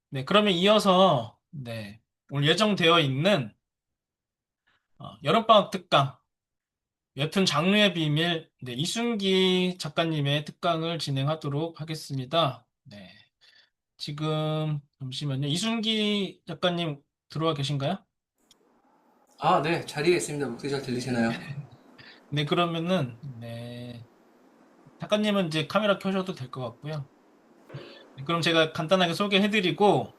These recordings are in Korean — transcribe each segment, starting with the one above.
네, 그러면 이어서 오늘 예정되어 있는 여름방학 특강 웹툰 장르의 비밀 이순기 작가님의 특강을 진행하도록 하겠습니다. 네, 지금 잠시만요. 이순기 작가님 들어와 계신가요? 아, 네, 자리에 있습니다. 목소리 잘 들리시나요? 네, 그러면은 작가님은 이제 카메라 켜셔도 될 것 같고요. 네, 그럼 제가 간단하게 소개해드리고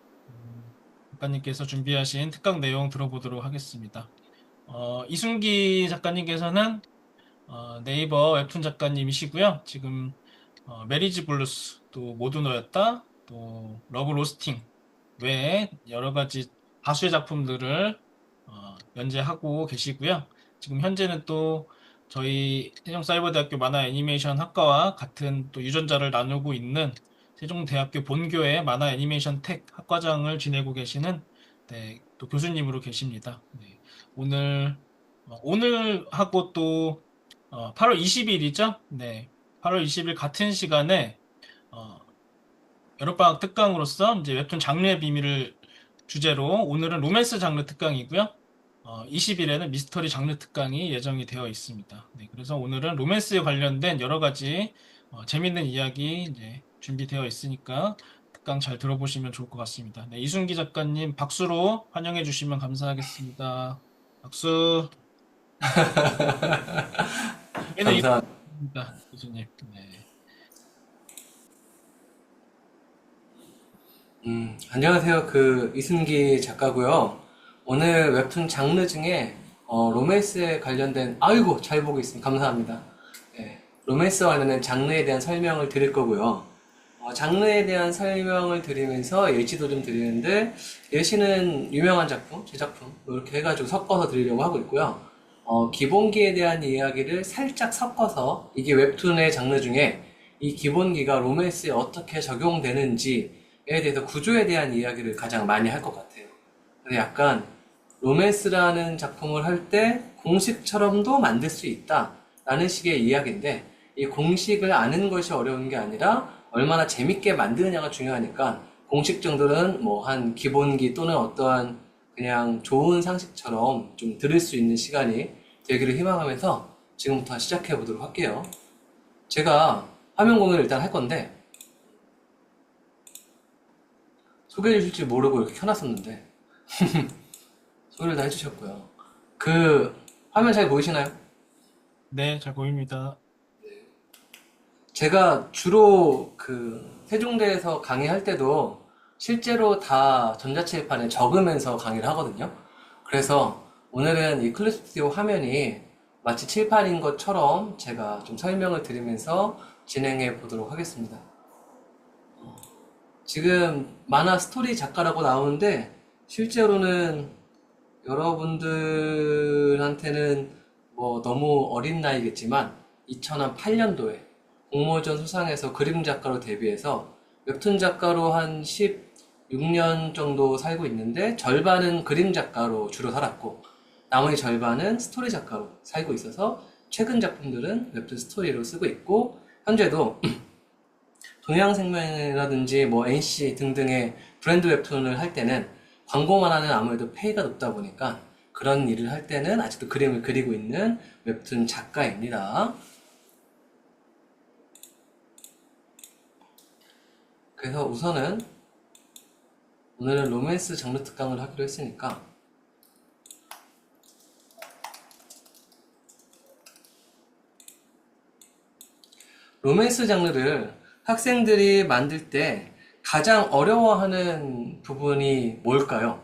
작가님께서 준비하신 특강 내용 들어보도록 하겠습니다. 이순기 작가님께서는 네이버 웹툰 작가님이시고요. 지금 메리지 블루스, 또 모두 너였다, 또 러브 로스팅 외에 여러 가지 다수의 작품들을 연재하고 계시고요. 지금 현재는 또 저희 세종사이버대학교 만화 애니메이션 학과와 같은 또 유전자를 나누고 있는 세종대학교 본교의 만화 애니메이션 텍 학과장을 지내고 계시는 또 교수님으로 계십니다. 네, 오늘 하고 또 8월 20일이죠? 네. 8월 20일 같은 시간에 어, 여름방학 특강으로서 이제 웹툰 장르의 비밀을 주제로 오늘은 로맨스 장르 특강이고요. 20일에는 미스터리 장르 특강이 예정이 되어 있습니다. 네, 그래서 오늘은 로맨스에 관련된 여러 가지 재밌는 이야기 이제 준비되어 있으니까 특강 잘 들어보시면 좋을 것 같습니다. 네, 이순기 작가님 박수로 환영해 주시면 감사하겠습니다. 박수. 얘는 감사합니다. 이순기입니다, 교수님. 네. 안녕하세요. 이순기 작가고요. 오늘 웹툰 장르 중에 로맨스에 관련된 아이고 잘 보고 있습니다. 감사합니다. 네, 로맨스와 관련된 장르에 대한 설명을 드릴 거고요. 장르에 대한 설명을 드리면서 예시도 좀 드리는데 예시는 유명한 작품, 제 작품 뭐 이렇게 해가지고 섞어서 드리려고 하고 있고요. 기본기에 대한 이야기를 살짝 섞어서 이게 웹툰의 장르 중에 이 기본기가 로맨스에 어떻게 적용되는지에 대해서 구조에 대한 이야기를 가장 많이 할 것 같아요. 그래서 약간 로맨스라는 작품을 할 때 공식처럼도 만들 수 있다라는 식의 이야기인데 이 공식을 아는 것이 어려운 게 아니라 얼마나 재밌게 만드느냐가 중요하니까 공식 정도는 뭐 한 기본기 또는 어떠한 그냥 좋은 상식처럼 좀 들을 수 있는 시간이 되기를 희망하면서 지금부터 시작해 보도록 할게요. 제가 화면 공유를 일단 할 건데 소개해 주실 줄 모르고 이렇게 켜놨었는데 소개를 다 해주셨고요. 화면 잘 보이시나요? 네, 잘 보입니다. 제가 주로 세종대에서 강의할 때도 실제로 다 전자칠판에 적으면서 강의를 하거든요. 그래서 오늘은 이 클립 스튜디오 화면이 마치 칠판인 것처럼 제가 좀 설명을 드리면서 진행해 보도록 하겠습니다. 지금 만화 스토리 작가라고 나오는데 실제로는 여러분들한테는 뭐 너무 어린 나이겠지만 2008년도에 공모전 수상해서 그림 작가로 데뷔해서 웹툰 작가로 한 16년 정도 살고 있는데 절반은 그림 작가로 주로 살았고 나머지 절반은 스토리 작가로 살고 있어서 최근 작품들은 웹툰 스토리로 쓰고 있고 현재도 동양생명이라든지 뭐 NC 등등의 브랜드 웹툰을 할 때는 광고만 하는 아무래도 페이가 높다 보니까 그런 일을 할 때는 아직도 그림을 그리고 있는 웹툰 작가입니다. 그래서 우선은 오늘은 로맨스 장르 특강을 하기로 했으니까 로맨스 장르를 학생들이 만들 때 가장 어려워하는 부분이 뭘까요?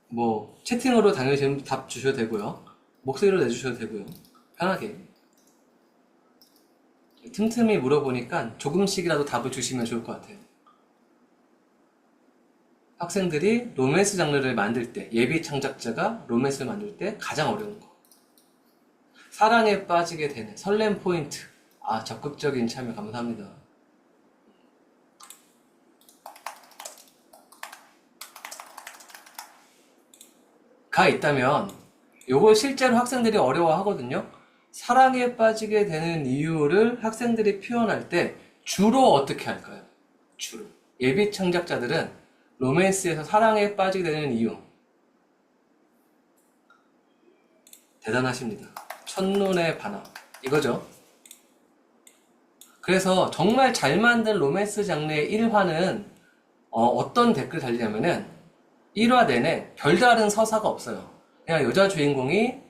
뭐 채팅으로 당연히 질문 답 주셔도 되고요. 목소리로 내주셔도 되고요. 편하게. 틈틈이 물어보니까 조금씩이라도 답을 주시면 좋을 것 같아요. 학생들이 로맨스 장르를 만들 때, 예비 창작자가 로맨스를 만들 때 가장 어려운 거. 사랑에 빠지게 되는 설렘 포인트. 아, 적극적인 참여 감사합니다. 가 있다면, 요걸 실제로 학생들이 어려워하거든요. 사랑에 빠지게 되는 이유를 학생들이 표현할 때 주로 어떻게 할까요? 주로. 예비 창작자들은 로맨스에서 사랑에 빠지게 되는 이유 대단하십니다. 첫눈에 반함 이거죠. 그래서 정말 잘 만든 로맨스 장르의 1화는 어떤 댓글 달리냐면은 1화 내내 별다른 서사가 없어요. 그냥 여자 주인공이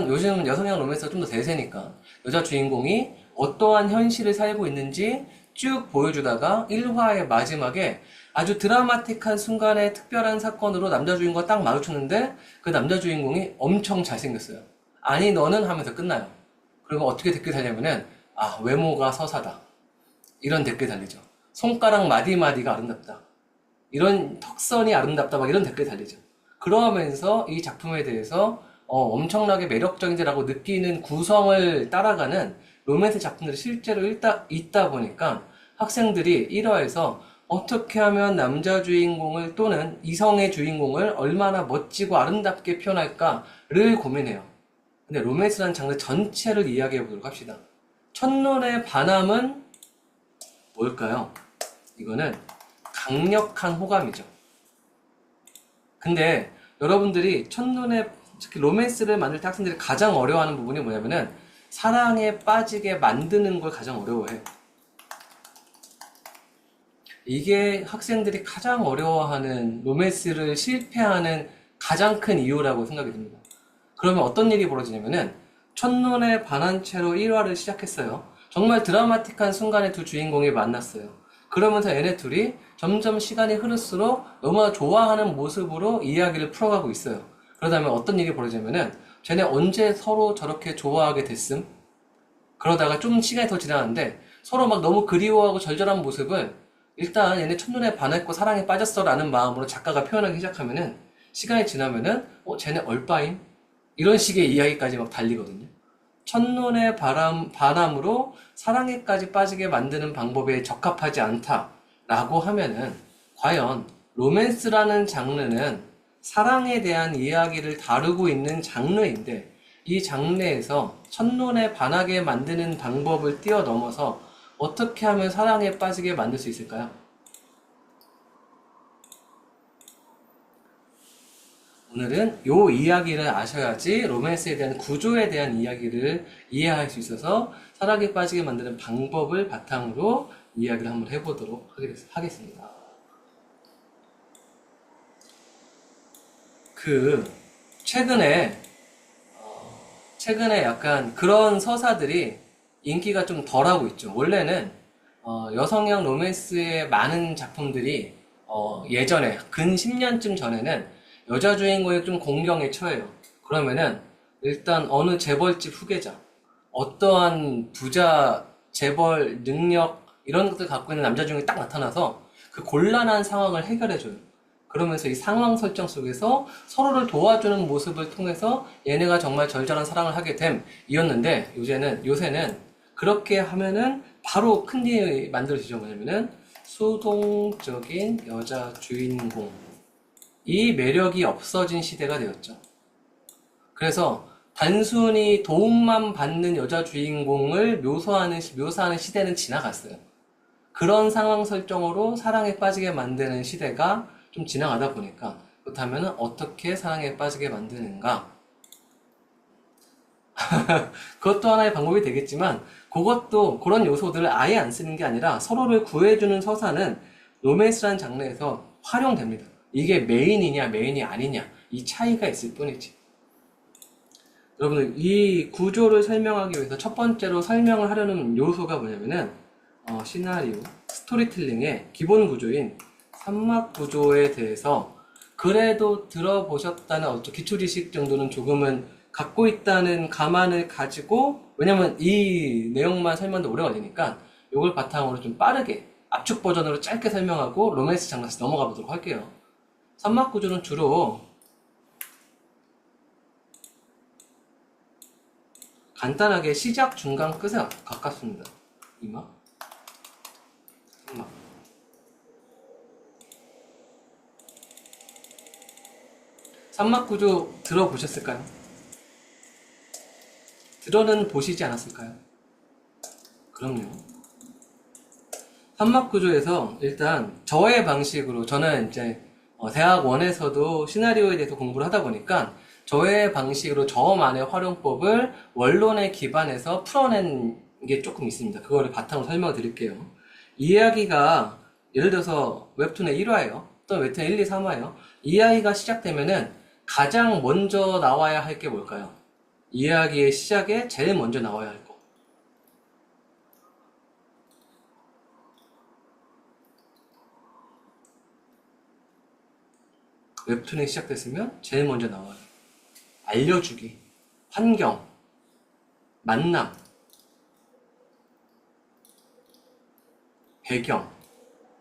요즘 여성향 로맨스가 좀 더 대세니까 여자 주인공이 어떠한 현실을 살고 있는지 쭉 보여주다가 1화의 마지막에 아주 드라마틱한 순간에 특별한 사건으로 남자 주인공과 딱 마주쳤는데 그 남자 주인공이 엄청 잘생겼어요. 아니 너는 하면서 끝나요. 그리고 어떻게 댓글 달냐면은 외모가 서사다. 이런 댓글 달리죠. 손가락 마디마디가 아름답다. 이런 턱선이 아름답다. 막 이런 댓글 달리죠. 그러면서 이 작품에 대해서 엄청나게 매력적이라고 느끼는 구성을 따라가는 로맨스 작품들이 실제로 있다 보니까 학생들이 1화에서 어떻게 하면 남자 주인공을 또는 이성의 주인공을 얼마나 멋지고 아름답게 표현할까를 고민해요. 근데 로맨스라는 장르 전체를 이야기해 보도록 합시다. 첫눈의 반함은 뭘까요? 이거는 강력한 호감이죠. 근데 여러분들이 첫눈에 특히 로맨스를 만들 때 학생들이 가장 어려워하는 부분이 뭐냐면은 사랑에 빠지게 만드는 걸 가장 어려워해요. 이게 학생들이 가장 어려워하는 로맨스를 실패하는 가장 큰 이유라고 생각이 듭니다. 그러면 어떤 일이 벌어지냐면은 첫눈에 반한 채로 1화를 시작했어요. 정말 드라마틱한 순간에 두 주인공이 만났어요. 그러면서 얘네 둘이 점점 시간이 흐를수록 너무나 좋아하는 모습으로 이야기를 풀어가고 있어요. 그러다면 어떤 일이 벌어지냐면은 쟤네 언제 서로 저렇게 좋아하게 됐음? 그러다가 좀 시간이 더 지나는데 서로 막 너무 그리워하고 절절한 모습을 일단 얘네 첫눈에 반했고 사랑에 빠졌어 라는 마음으로 작가가 표현하기 시작하면은 시간이 지나면은 쟤네 얼빠임? 이런 식의 이야기까지 막 달리거든요. 첫눈에 반함으로 사랑에까지 빠지게 만드는 방법에 적합하지 않다라고 하면은 과연 로맨스라는 장르는 사랑에 대한 이야기를 다루고 있는 장르인데 이 장르에서 첫눈에 반하게 만드는 방법을 뛰어넘어서 어떻게 하면 사랑에 빠지게 만들 수 있을까요? 오늘은 요 이야기를 아셔야지 로맨스에 대한 구조에 대한 이야기를 이해할 수 있어서 사랑에 빠지게 만드는 방법을 바탕으로 이야기를 한번 해보도록 하겠습니다. 최근에 약간 그런 서사들이 인기가 좀 덜하고 있죠. 원래는 여성향 로맨스의 많은 작품들이 예전에 근 10년쯤 전에는 여자 주인공이 좀 공경에 처해요. 그러면은 일단 어느 재벌집 후계자, 어떠한 부자, 재벌, 능력 이런 것들 갖고 있는 남자 주인공이 딱 나타나서 그 곤란한 상황을 해결해줘요. 그러면서 이 상황 설정 속에서 서로를 도와주는 모습을 통해서 얘네가 정말 절절한 사랑을 하게 됨이었는데 요새는 그렇게 하면은 바로 큰일이 만들어지죠. 뭐냐면은 수동적인 여자 주인공 이 매력이 없어진 시대가 되었죠. 그래서 단순히 도움만 받는 여자 주인공을 묘사하는 시대는 지나갔어요. 그런 상황 설정으로 사랑에 빠지게 만드는 시대가 좀 지나가다 보니까 그렇다면 어떻게 사랑에 빠지게 만드는가? 그것도 하나의 방법이 되겠지만 그것도 그런 요소들을 아예 안 쓰는 게 아니라 서로를 구해주는 서사는 로맨스라는 장르에서 활용됩니다. 이게 메인이냐 메인이 아니냐 이 차이가 있을 뿐이지. 여러분들 이 구조를 설명하기 위해서 첫 번째로 설명을 하려는 요소가 뭐냐면은 시나리오, 스토리텔링의 기본 구조인 삼막 구조에 대해서 그래도 들어보셨다는 어떤 기초지식 정도는 조금은 갖고 있다는 감안을 가지고, 왜냐면 이 내용만 설명도 오래 걸리니까 이걸 바탕으로 좀 빠르게 압축 버전으로 짧게 설명하고 로맨스 장르에서 넘어가 보도록 할게요. 삼막 구조는 주로 간단하게 시작, 중간, 끝에 가깝습니다. 이마, 삼막. 삼막 구조 들어보셨을까요? 들어는 보시지 않았을까요? 그럼요. 한막 구조에서 일단 저의 방식으로 저는 이제 대학원에서도 시나리오에 대해서 공부를 하다 보니까 저의 방식으로 저만의 활용법을 원론에 기반해서 풀어낸 게 조금 있습니다. 그거를 바탕으로 설명을 드릴게요. 이야기가 예를 들어서 웹툰의 1화예요. 또 웹툰의 1, 2, 3화예요. 이야기가 시작되면은 가장 먼저 나와야 할 게 뭘까요? 이야기의 시작에 제일 먼저 나와야 할 거. 웹툰이 시작됐으면 제일 먼저 나와요. 알려주기, 환경, 만남, 배경.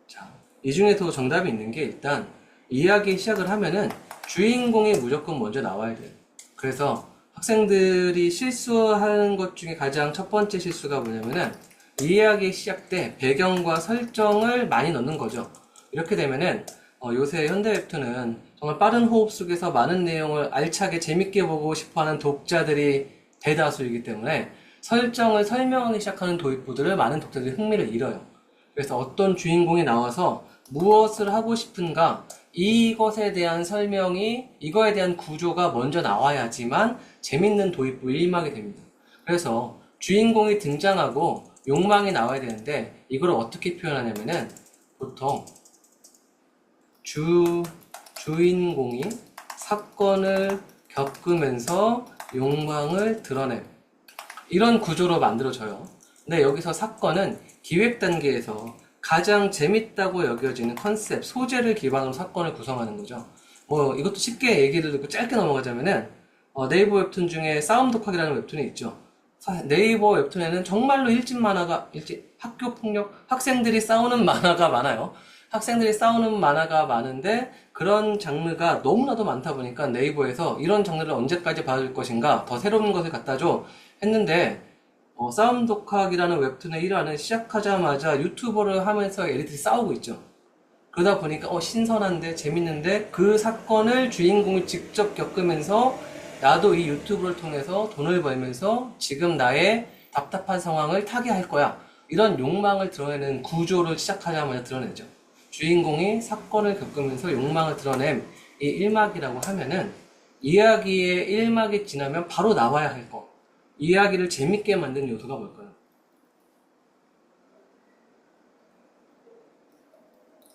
자, 이 중에서 정답이 있는 게 일단 이야기 시작을 하면은 주인공이 무조건 먼저 나와야 돼요. 그래서 학생들이 실수하는 것 중에 가장 첫 번째 실수가 뭐냐면은 이야기 시작 때 배경과 설정을 많이 넣는 거죠. 이렇게 되면은 요새 현대 웹툰은 정말 빠른 호흡 속에서 많은 내용을 알차게 재밌게 보고 싶어하는 독자들이 대다수이기 때문에 설정을 설명하기 시작하는 도입부들을 많은 독자들이 흥미를 잃어요. 그래서 어떤 주인공이 나와서 무엇을 하고 싶은가, 이것에 대한 설명이, 이거에 대한 구조가 먼저 나와야지만 재밌는 도입부 1막이 됩니다. 그래서 주인공이 등장하고 욕망이 나와야 되는데 이걸 어떻게 표현하냐면은 보통 주인공이 사건을 겪으면서 욕망을 드러냄. 이런 구조로 만들어져요. 근데 여기서 사건은 기획 단계에서 가장 재밌다고 여겨지는 컨셉, 소재를 기반으로 사건을 구성하는 거죠. 이것도 쉽게 얘기를 듣고 짧게 넘어가자면은, 네이버 웹툰 중에 싸움 독학이라는 웹툰이 있죠. 네이버 웹툰에는 정말로 학교 폭력, 학생들이 싸우는 만화가 많아요. 학생들이 싸우는 만화가 많은데, 그런 장르가 너무나도 많다 보니까 네이버에서 이런 장르를 언제까지 봐줄 것인가, 더 새로운 것을 갖다 줘 했는데, 싸움 독학이라는 웹툰의 1화는 시작하자마자 유튜버를 하면서 애들이 싸우고 있죠. 그러다 보니까 신선한데 재밌는데 그 사건을 주인공이 직접 겪으면서 나도 이 유튜브를 통해서 돈을 벌면서 지금 나의 답답한 상황을 타개할 거야. 이런 욕망을 드러내는 구조를 시작하자마자 드러내죠. 주인공이 사건을 겪으면서 욕망을 드러냄 이 1막이라고 하면은 이야기의 1막이 지나면 바로 나와야 할 거. 이야기를 재밌게 만드는 요소가 뭘까요?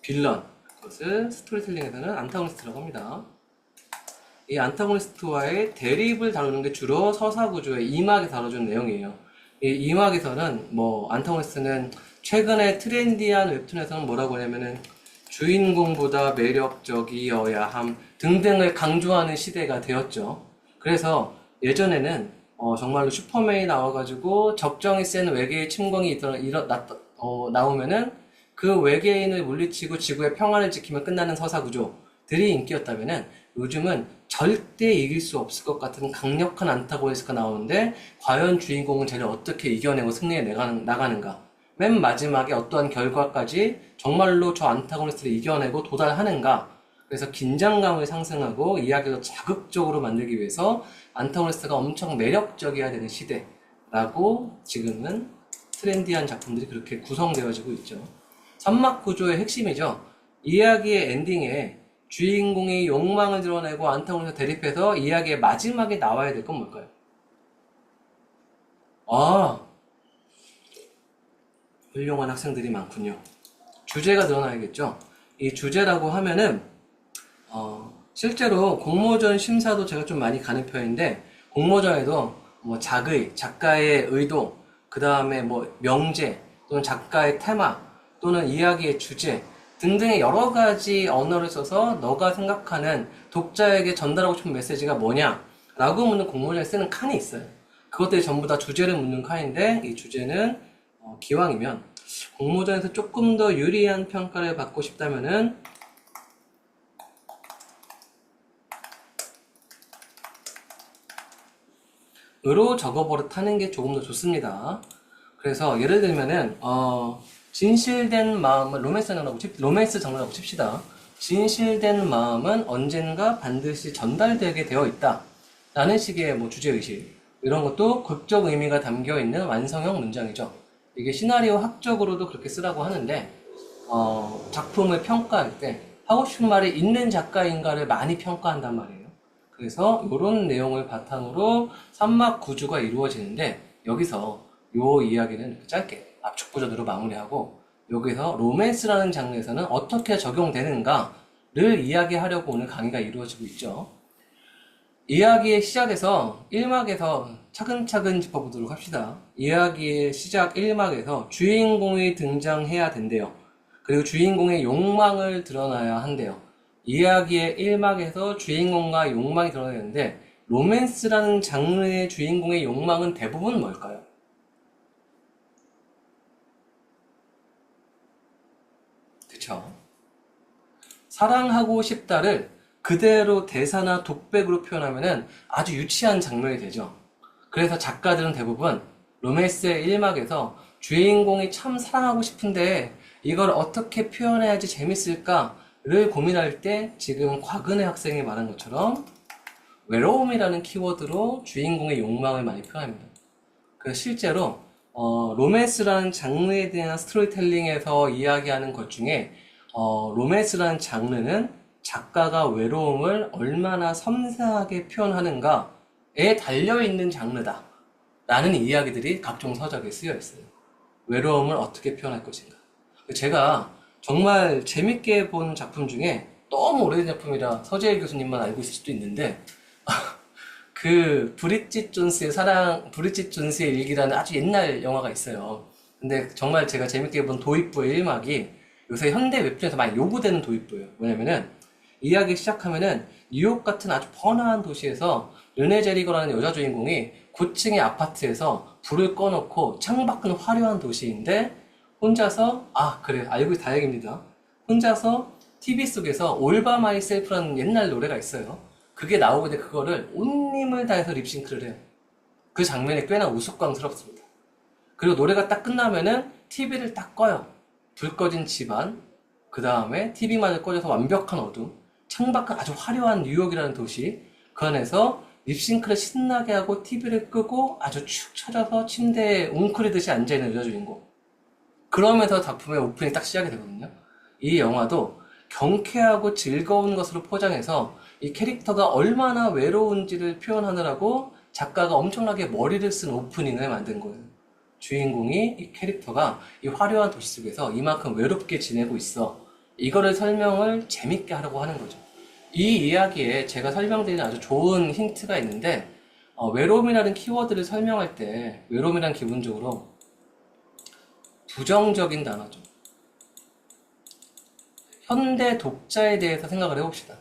빌런. 그것을 스토리텔링에서는 안타고니스트라고 합니다. 이 안타고니스트와의 대립을 다루는 게 주로 서사구조의 2막에 다뤄주는 내용이에요. 이 2막에서는 안타고니스트는 최근에 트렌디한 웹툰에서는 뭐라고 하냐면은 주인공보다 매력적이어야 함 등등을 강조하는 시대가 되었죠. 그래서 예전에는 정말로 슈퍼맨이 나와가지고 적정히 센 외계의 침공이 나오면은 그 외계인을 물리치고 지구의 평화를 지키면 끝나는 서사 구조들이 인기였다면은 요즘은 절대 이길 수 없을 것 같은 강력한 안타고니스트가 나오는데 과연 주인공은 쟤를 어떻게 이겨내고 승리해 나가는가? 맨 마지막에 어떠한 결과까지 정말로 저 안타고니스트를 이겨내고 도달하는가? 그래서 긴장감을 상승하고 이야기를 자극적으로 만들기 위해서 안타고니스트가 엄청 매력적이어야 되는 시대라고 지금은 트렌디한 작품들이 그렇게 구성되어지고 있죠. 삼막 구조의 핵심이죠. 이야기의 엔딩에 주인공이 욕망을 드러내고 안타고니스트 대립해서 이야기의 마지막에 나와야 될 건 뭘까요? 훌륭한 학생들이 많군요. 주제가 늘어나야겠죠. 이 주제라고 하면은 실제로 공모전 심사도 제가 좀 많이 가는 편인데 공모전에도 작의, 작가의 의도, 그 다음에 명제 또는 작가의 테마 또는 이야기의 주제 등등의 여러 가지 언어를 써서 너가 생각하는 독자에게 전달하고 싶은 메시지가 뭐냐 라고 묻는 공모전에 쓰는 칸이 있어요. 그것들이 전부 다 주제를 묻는 칸인데 이 주제는 기왕이면 공모전에서 조금 더 유리한 평가를 받고 싶다면은 으로 적어버릇하는 게 조금 더 좋습니다. 그래서 예를 들면은 진실된 마음은 로맨스 장르라고 칩시다. 진실된 마음은 언젠가 반드시 전달되게 되어 있다 라는 식의 주제의식, 이런 것도 극적 의미가 담겨 있는 완성형 문장이죠. 이게 시나리오 학적으로도 그렇게 쓰라고 하는데 작품을 평가할 때 하고 싶은 말이 있는 작가인가를 많이 평가한단 말이에요. 그래서 이런 내용을 바탕으로 3막 구조가 이루어지는데 여기서 요 이야기는 짧게 압축부전으로 마무리하고 여기서 로맨스라는 장르에서는 어떻게 적용되는가를 이야기하려고 오늘 강의가 이루어지고 있죠. 이야기의 시작에서 1막에서 차근차근 짚어보도록 합시다. 이야기의 시작 1막에서 주인공이 등장해야 된대요. 그리고 주인공의 욕망을 드러나야 한대요. 이야기의 1막에서 주인공과 욕망이 드러나는데 로맨스라는 장르의 주인공의 욕망은 대부분 뭘까요? 그쵸? 사랑하고 싶다를 그대로 대사나 독백으로 표현하면은 아주 유치한 장면이 되죠. 그래서 작가들은 대부분 로맨스의 1막에서 주인공이 참 사랑하고 싶은데 이걸 어떻게 표현해야지 재밌을까를 고민할 때 지금 곽은혜 학생이 말한 것처럼 외로움이라는 키워드로 주인공의 욕망을 많이 표현합니다. 그래서 실제로 로맨스라는 장르에 대한 스토리텔링에서 이야기하는 것 중에 로맨스라는 장르는 작가가 외로움을 얼마나 섬세하게 표현하는가에 달려있는 장르다 라는 이야기들이 각종 서적에 쓰여 있어요. 외로움을 어떻게 표현할 것인가. 제가 정말 재밌게 본 작품 중에 너무 오래된 작품이라 서재일 교수님만 알고 있을 수도 있는데 그 브리짓 존스의 일기라는 아주 옛날 영화가 있어요. 근데 정말 제가 재밌게 본 도입부의 1막이 요새 현대 웹툰에서 많이 요구되는 도입부예요. 뭐냐면은 이야기 시작하면은 뉴욕 같은 아주 번화한 도시에서 르네 제리거라는 여자 주인공이 고층의 아파트에서 불을 꺼놓고 창밖은 화려한 도시인데 혼자서 그래 알고 다행입니다. 혼자서 TV 속에서 All by myself라는 옛날 노래가 있어요. 그게 나오는데 그거를 온 힘을 다해서 립싱크를 해요. 그 장면이 꽤나 우스꽝스럽습니다. 그리고 노래가 딱 끝나면은 TV를 딱 꺼요. 불 꺼진 집안, 그 다음에 TV만을 꺼져서 완벽한 어둠, 창밖은 아주 화려한 뉴욕이라는 도시, 그 안에서 립싱크를 신나게 하고 TV를 끄고 아주 축 처져서 침대에 웅크리듯이 앉아있는 여자 주인공. 그러면서 작품의 오프닝이 딱 시작이 되거든요. 이 영화도 경쾌하고 즐거운 것으로 포장해서 이 캐릭터가 얼마나 외로운지를 표현하느라고 작가가 엄청나게 머리를 쓴 오프닝을 만든 거예요. 주인공이 이 캐릭터가 이 화려한 도시 속에서 이만큼 외롭게 지내고 있어. 이거를 설명을 재밌게 하려고 하는 거죠. 이 이야기에 제가 설명드리는 아주 좋은 힌트가 있는데 외로움이라는 키워드를 설명할 때 외로움이란 기본적으로 부정적인 단어죠. 현대 독자에 대해서 생각을 해봅시다.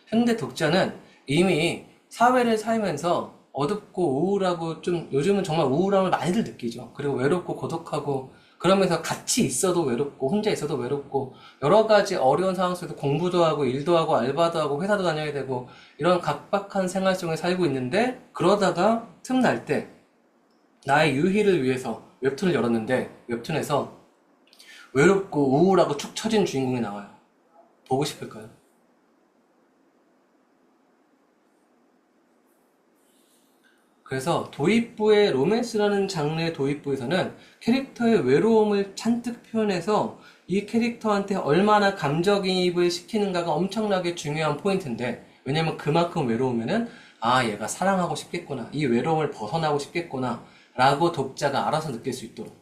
현대 독자는 이미 사회를 살면서 어둡고 우울하고 좀 요즘은 정말 우울함을 많이들 느끼죠. 그리고 외롭고 고독하고 그러면서 같이 있어도 외롭고 혼자 있어도 외롭고 여러 가지 어려운 상황 속에서 공부도 하고 일도 하고 알바도 하고 회사도 다녀야 되고 이런 각박한 생활 속에 살고 있는데 그러다가 틈날 때 나의 유희를 위해서 웹툰을 열었는데 웹툰에서 외롭고 우울하고 축 처진 주인공이 나와요. 보고 싶을까요? 그래서 도입부의 로맨스라는 장르의 도입부에서는 캐릭터의 외로움을 잔뜩 표현해서 이 캐릭터한테 얼마나 감정이입을 시키는가가 엄청나게 중요한 포인트인데 왜냐면 그만큼 외로우면은 얘가 사랑하고 싶겠구나 이 외로움을 벗어나고 싶겠구나 라고 독자가 알아서 느낄 수 있도록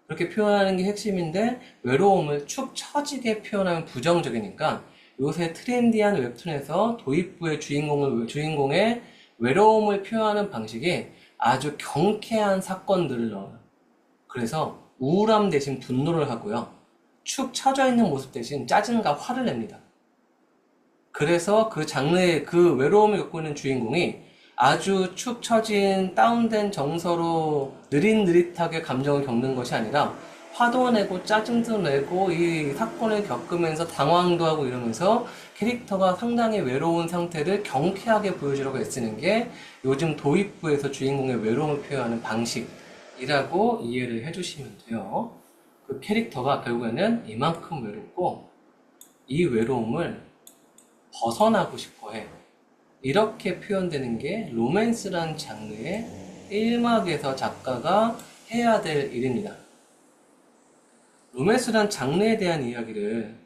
그렇게 표현하는 게 핵심인데 외로움을 축 처지게 표현하면 부정적이니까 요새 트렌디한 웹툰에서 도입부의 주인공의 외로움을 표현하는 방식이 아주 경쾌한 사건들을 넣어요. 그래서 우울함 대신 분노를 하고요. 축 처져 있는 모습 대신 짜증과 화를 냅니다. 그래서 그 장르의 그 외로움을 겪고 있는 주인공이 아주 축 처진 다운된 정서로 느릿느릿하게 감정을 겪는 것이 아니라 화도 내고 짜증도 내고 이 사건을 겪으면서 당황도 하고 이러면서 캐릭터가 상당히 외로운 상태를 경쾌하게 보여주려고 애쓰는 게 요즘 도입부에서 주인공의 외로움을 표현하는 방식이라고 이해를 해주시면 돼요. 그 캐릭터가 결국에는 이만큼 외롭고 이 외로움을 벗어나고 싶어 해. 이렇게 표현되는 게 로맨스라는 장르의 1막에서 작가가 해야 될 일입니다. 로맨스란 장르에 대한 이야기를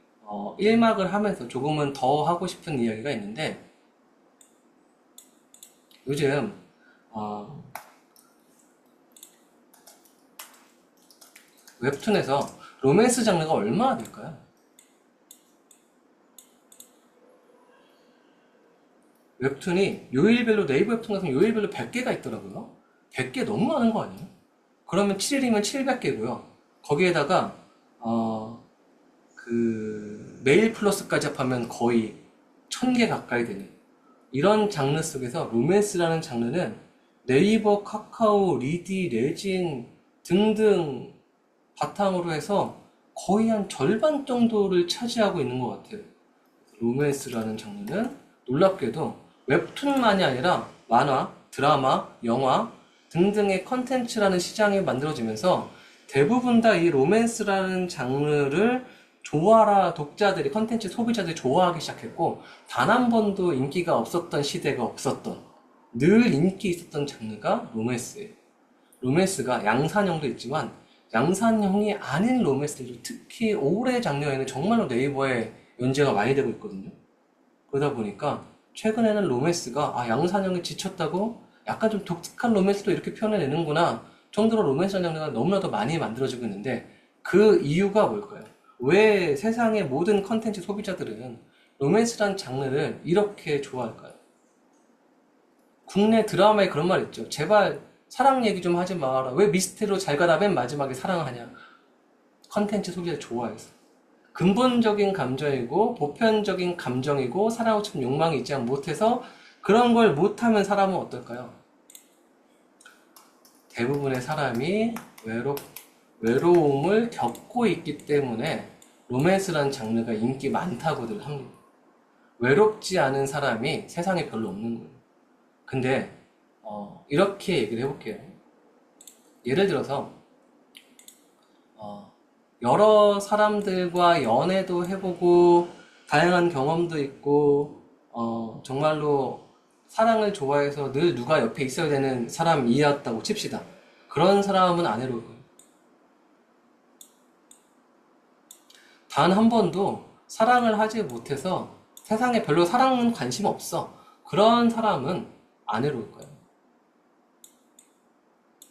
1막을 하면서 조금은 더 하고 싶은 이야기가 있는데, 요즘 어, 웹툰에서 로맨스 장르가 얼마나 될까요? 웹툰이 요일별로, 네이버 웹툰 같은 요일별로 100개가 있더라고요. 100개 너무 많은 거 아니에요? 그러면 7일이면 700개고요. 거기에다가 메일 플러스까지 합하면 거의 1000개 가까이 되는 이런 장르 속에서 로맨스라는 장르는 네이버, 카카오, 리디, 레진 등등 바탕으로 해서 거의 한 절반 정도를 차지하고 있는 것 같아요. 로맨스라는 장르는 놀랍게도 웹툰만이 아니라 만화, 드라마, 영화 등등의 컨텐츠라는 시장이 만들어지면서 대부분 다 이 로맨스라는 장르를 독자들이, 컨텐츠 소비자들이 좋아하기 시작했고, 단 한 번도 인기가 없었던 시대가 없었던, 늘 인기 있었던 장르가 로맨스예요. 로맨스가 양산형도 있지만, 양산형이 아닌 로맨스들도 특히 올해 작년에는 정말로 네이버에 연재가 많이 되고 있거든요. 그러다 보니까 최근에는 로맨스가 양산형에 지쳤다고 약간 좀 독특한 로맨스도 이렇게 표현해내는구나 정도로 로맨스 장르가 너무나도 많이 만들어지고 있는데, 그 이유가 뭘까요? 왜 세상의 모든 컨텐츠 소비자들은 로맨스란 장르를 이렇게 좋아할까요? 국내 드라마에 그런 말 있죠. 제발 사랑 얘기 좀 하지 마라. 왜 미스테리로 잘 가다 맨 마지막에 사랑하냐. 컨텐츠 소비자 좋아해서. 근본적인 감정이고 보편적인 감정이고 사랑하고 싶은 욕망이 있지 못해서 그런 걸 못하면 사람은 어떨까요? 대부분의 사람이 외로움을 겪고 있기 때문에 로맨스라는 장르가 인기 많다고들 합니다. 외롭지 않은 사람이 세상에 별로 없는 거예요. 근데 이렇게 얘기를 해볼게요. 예를 들어서 여러 사람들과 연애도 해보고 다양한 경험도 있고 정말로 사랑을 좋아해서 늘 누가 옆에 있어야 되는 사람이었다고 칩시다. 그런 사람은 안 해로울 거예요. 단 한 번도 사랑을 하지 못해서 세상에 별로 사랑은 관심 없어. 그런 사람은 안 해로울 거예요.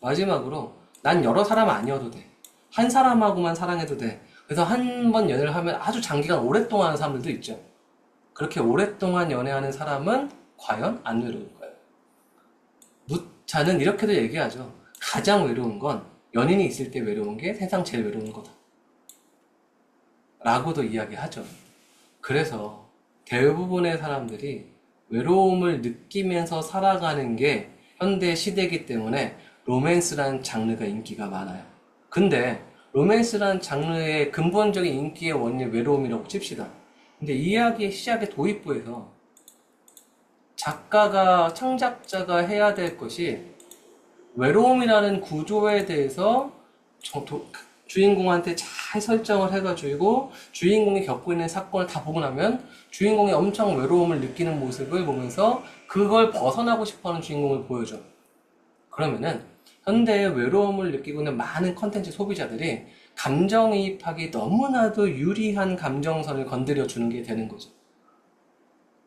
마지막으로 난 여러 사람 아니어도 돼. 한 사람하고만 사랑해도 돼. 그래서 한 번 연애를 하면 아주 장기간 오랫동안 하는 사람들도 있죠. 그렇게 오랫동안 연애하는 사람은 과연 안 외로울까요? 무차는 이렇게도 얘기하죠. 가장 외로운 건 연인이 있을 때 외로운 게 세상 제일 외로운 거다. 라고도 이야기하죠. 그래서 대부분의 사람들이 외로움을 느끼면서 살아가는 게 현대 시대이기 때문에 로맨스라는 장르가 인기가 많아요. 근데 로맨스라는 장르의 근본적인 인기의 원인이 외로움이라고 칩시다. 근데 이야기의 시작의 도입부에서 창작자가 해야 될 것이 외로움이라는 구조에 대해서 주인공한테 잘 설정을 해가지고 주인공이 겪고 있는 사건을 다 보고 나면 주인공이 엄청 외로움을 느끼는 모습을 보면서 그걸 벗어나고 싶어하는 주인공을 보여줘. 그러면은 현대의 외로움을 느끼고 있는 많은 컨텐츠 소비자들이 감정이입하기 너무나도 유리한 감정선을 건드려 주는 게 되는 거죠.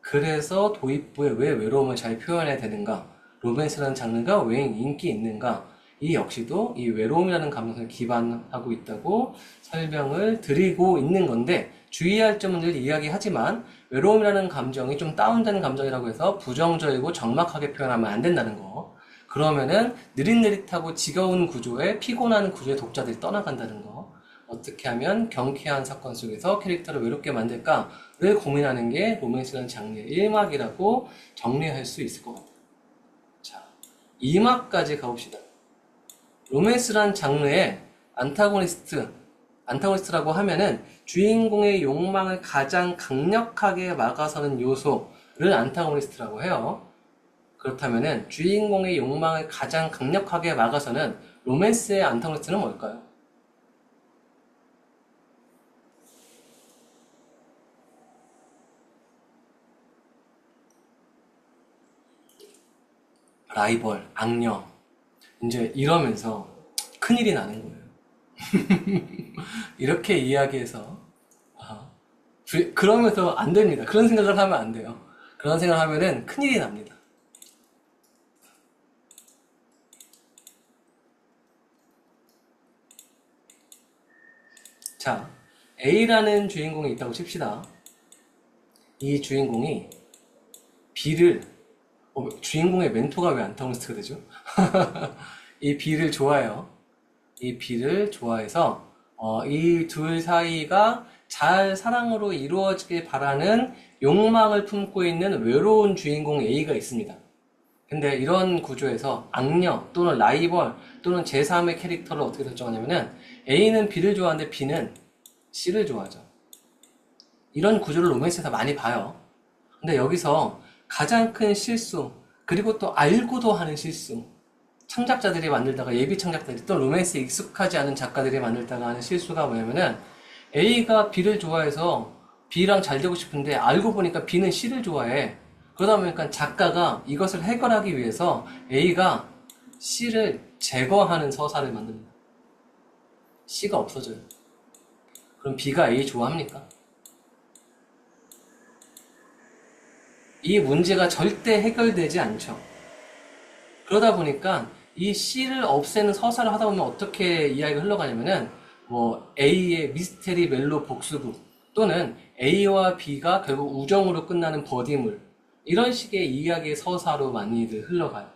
그래서 도입부에 왜 외로움을 잘 표현해야 되는가, 로맨스라는 장르가 왜 인기 있는가, 이 역시도 이 외로움이라는 감정을 기반하고 있다고 설명을 드리고 있는 건데, 주의할 점은 늘 이야기하지만 외로움이라는 감정이 좀 다운되는 감정이라고 해서 부정적이고 적막하게 표현하면 안 된다는 거. 그러면은 느릿느릿하고 지겨운 구조에, 피곤한 구조에 독자들이 떠나간다는 거. 어떻게 하면 경쾌한 사건 속에서 캐릭터를 외롭게 만들까를 고민하는 게 로맨스라는 장르의 1막이라고 정리할 수 있을 것 같아요. 자, 2막까지 가봅시다. 로맨스란 장르의 안타고니스트라고 하면은 주인공의 욕망을 가장 강력하게 막아서는 요소를 안타고니스트라고 해요. 그렇다면은 주인공의 욕망을 가장 강력하게 막아서는 로맨스의 안타고니스트는 뭘까요? 라이벌, 악녀, 이제 이러면서 큰일이 나는 거예요. 이렇게 이야기해서 그러면서 안 됩니다. 그런 생각을 하면 안 돼요. 그런 생각을 하면은 큰일이 납니다. 자, A라는 주인공이 있다고 칩시다. 이 주인공이 B를 주인공의 멘토가 왜 안타고니스트가 되죠? 이 B를 좋아해요. 이 B를 좋아해서 이 둘 사이가 잘 사랑으로 이루어지길 바라는 욕망을 품고 있는 외로운 주인공 A가 있습니다. 근데 이런 구조에서 악녀 또는 라이벌 또는 제3의 캐릭터를 어떻게 설정하냐면은 A는 B를 좋아하는데 B는 C를 좋아하죠. 이런 구조를 로맨스에서 많이 봐요. 근데 여기서 가장 큰 실수, 그리고 또 알고도 하는 실수, 창작자들이 만들다가 예비 창작자들이 또 로맨스에 익숙하지 않은 작가들이 만들다가 하는 실수가 뭐냐면은 A가 B를 좋아해서 B랑 잘 되고 싶은데 알고 보니까 B는 C를 좋아해. 그러다 보니까 작가가 이것을 해결하기 위해서 A가 C를 제거하는 서사를 만듭니다. C가 없어져요. 그럼 B가 A 좋아합니까? 이 문제가 절대 해결되지 않죠. 그러다 보니까 이 C를 없애는 서사를 하다 보면 어떻게 이야기가 흘러가냐면은 뭐 A의 미스테리 멜로 복수극 또는 A와 B가 결국 우정으로 끝나는 버디물 이런 식의 이야기의 서사로 많이들 흘러가요.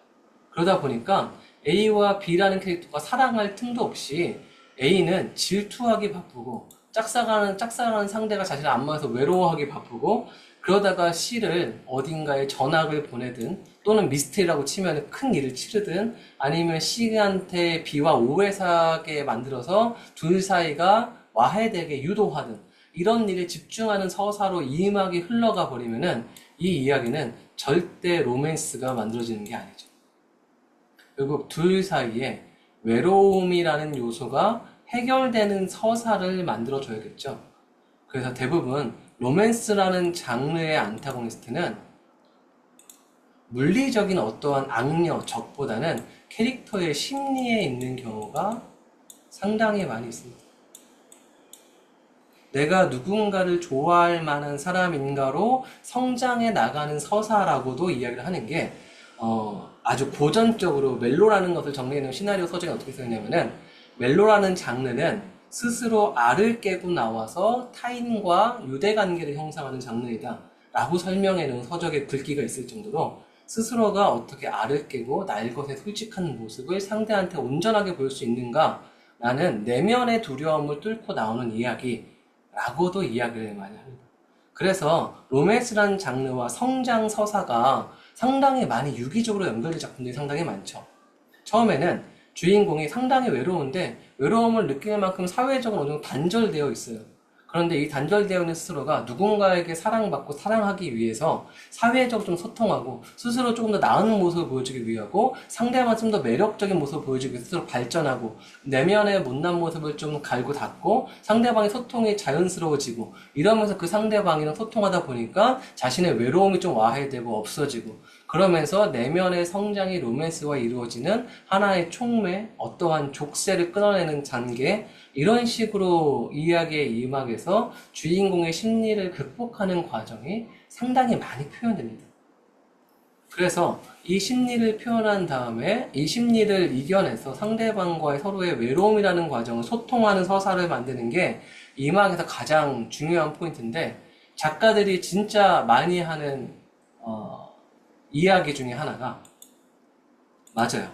그러다 보니까 A와 B라는 캐릭터가 사랑할 틈도 없이 A는 질투하기 바쁘고 짝사랑하는 상대가 자신을 안 맞아서 외로워하기 바쁘고 그러다가 C를 어딘가에 전학을 보내든 또는 미스테리라고 치면 큰 일을 치르든 아니면 C한테 B와 오해 사게 만들어서 둘 사이가 와해되게 유도하든 이런 일에 집중하는 서사로 이음악이 흘러가 버리면은 이 이야기는 절대 로맨스가 만들어지는 게 아니죠. 결국 둘 사이에 외로움이라는 요소가 해결되는 서사를 만들어줘야겠죠. 그래서 대부분 로맨스라는 장르의 안타고니스트는 물리적인 어떠한 악녀, 적보다는 캐릭터의 심리에 있는 경우가 상당히 많이 있습니다. 내가 누군가를 좋아할 만한 사람인가로 성장해 나가는 서사라고도 이야기를 하는 게 아주 고전적으로 멜로라는 것을 정리해놓은 시나리오 서적이 어떻게 쓰냐면은 멜로라는 장르는 스스로 알을 깨고 나와서 타인과 유대관계를 형성하는 장르이다 라고 설명해놓은 서적의 글귀가 있을 정도로 스스로가 어떻게 알을 깨고 날 것에 솔직한 모습을 상대한테 온전하게 보일 수 있는가 라는 내면의 두려움을 뚫고 나오는 이야기라고도 이야기를 많이 합니다. 그래서 로맨스라는 장르와 성장 서사가 상당히 많이 유기적으로 연결된 작품들이 상당히 많죠. 처음에는 주인공이 상당히 외로운데 외로움을 느낄 만큼 사회적으로 어느 정도 단절되어 있어요. 그런데 이 단절되어 있는 스스로가 누군가에게 사랑받고 사랑하기 위해서 사회적으로 좀 소통하고 스스로 조금 더 나은 모습을 보여주기 위하고 상대방 좀 더 매력적인 모습을 보여주기 위해서 스스로 발전하고 내면의 못난 모습을 좀 갈고 닦고 상대방의 소통이 자연스러워지고 이러면서 그 상대방이랑 소통하다 보니까 자신의 외로움이 좀 와해되고 없어지고 그러면서 내면의 성장이 로맨스와 이루어지는 하나의 촉매, 어떠한 족쇄를 끊어내는 단계 이런 식으로 이야기의 이막에서 주인공의 심리를 극복하는 과정이 상당히 많이 표현됩니다. 그래서 이 심리를 표현한 다음에 이 심리를 이겨내서 상대방과의 서로의 외로움이라는 과정을 소통하는 서사를 만드는 게 이막에서 가장 중요한 포인트인데 작가들이 진짜 많이 하는 이야기 중에 하나가 맞아요.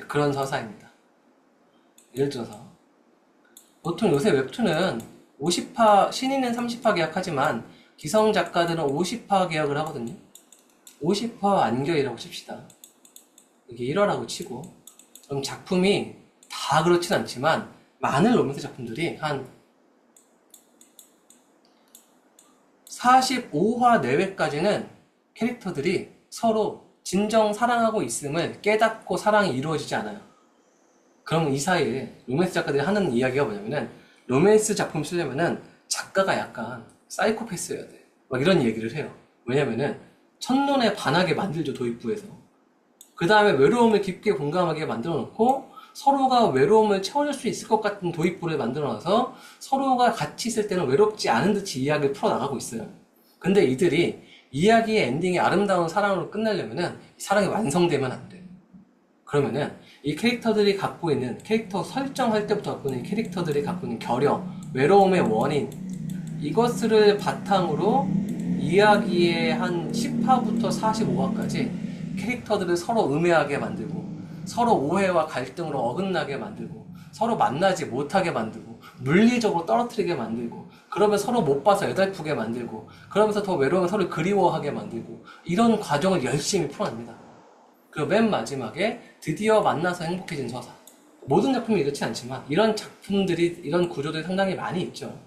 그런 서사입니다. 예를 들어서 보통 요새 웹툰은 50화, 신인은 30화 계약하지만 기성 작가들은 50화 계약을 하거든요. 50화 완결이라고 칩시다. 이게 1화라고 치고 그럼 작품이 다 그렇진 않지만 많은 로맨스 작품들이 한 45화 내외까지는 캐릭터들이 서로 진정 사랑하고 있음을 깨닫고 사랑이 이루어지지 않아요. 그럼 이 사이에 로맨스 작가들이 하는 이야기가 뭐냐면은 로맨스 작품 쓰려면은 작가가 약간 사이코패스여야 돼. 막 이런 얘기를 해요. 왜냐면은 첫눈에 반하게 만들죠, 도입부에서. 그 다음에 외로움을 깊게 공감하게 만들어 놓고 서로가 외로움을 채워줄 수 있을 것 같은 도입부를 만들어놔서 서로가 같이 있을 때는 외롭지 않은 듯이 이야기를 풀어나가고 있어요. 근데 이들이 이야기의 엔딩이 아름다운 사랑으로 끝내려면은 사랑이 완성되면 안 돼. 그러면은 이 캐릭터들이 갖고 있는 캐릭터 설정할 때부터 갖고 있는 캐릭터들이 갖고 있는 결여, 외로움의 원인 이것을 바탕으로 이야기의 한 10화부터 45화까지 캐릭터들을 서로 음해하게 만들고 서로 오해와 갈등으로 어긋나게 만들고 서로 만나지 못하게 만들고 물리적으로 떨어뜨리게 만들고 그러면 서로 못 봐서 애달프게 만들고 그러면서 더 외로우면 서로 그리워하게 만들고 이런 과정을 열심히 풀어냅니다. 그리고 맨 마지막에 드디어 만나서 행복해진 서사. 모든 작품이 이렇지 않지만 이런 작품들이 이런 구조들이 상당히 많이 있죠.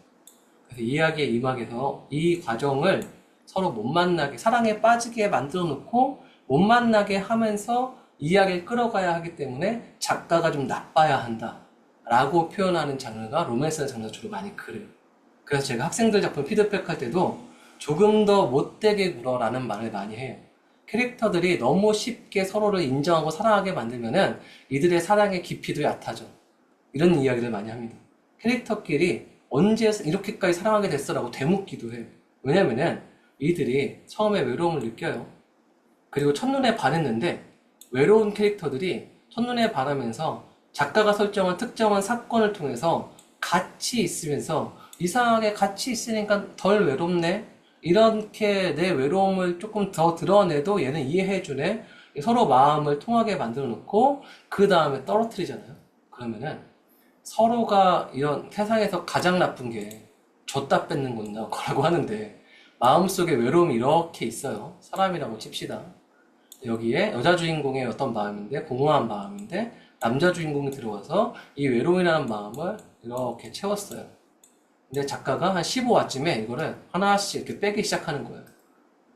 그래서 이야기의 이막에서 이 과정을 서로 못 만나게 사랑에 빠지게 만들어 놓고 못 만나게 하면서 이야기를 끌어가야 하기 때문에 작가가 좀 나빠야 한다 라고 표현하는 장르가 로맨스 장르가 주로 많이 그래요. 그래서 제가 학생들 작품 피드백할 때도 조금 더 못되게 굴어라는 말을 많이 해요. 캐릭터들이 너무 쉽게 서로를 인정하고 사랑하게 만들면은 이들의 사랑의 깊이도 얕아져. 이런 이야기를 많이 합니다. 캐릭터끼리 언제 이렇게까지 사랑하게 됐어라고 되묻기도 해요. 왜냐면은 이들이 처음에 외로움을 느껴요. 그리고 첫눈에 반했는데 외로운 캐릭터들이 첫눈에 반하면서 작가가 설정한 특정한 사건을 통해서 같이 있으면서 이상하게 같이 있으니까 덜 외롭네? 이렇게 내 외로움을 조금 더 드러내도 얘는 이해해주네? 서로 마음을 통하게 만들어 놓고 그 다음에 떨어뜨리잖아요. 그러면은 서로가 이런 세상에서 가장 나쁜 게 줬다 뺏는 거라고 하는데 마음속에 외로움이 이렇게 있어요. 사람이라고 칩시다. 여기에 여자 주인공의 어떤 마음인데 공허한 마음인데 남자 주인공이 들어와서 이 외로움이라는 마음을 이렇게 채웠어요. 근데 작가가 한 15화쯤에 이거를 하나씩 이렇게 빼기 시작하는 거예요.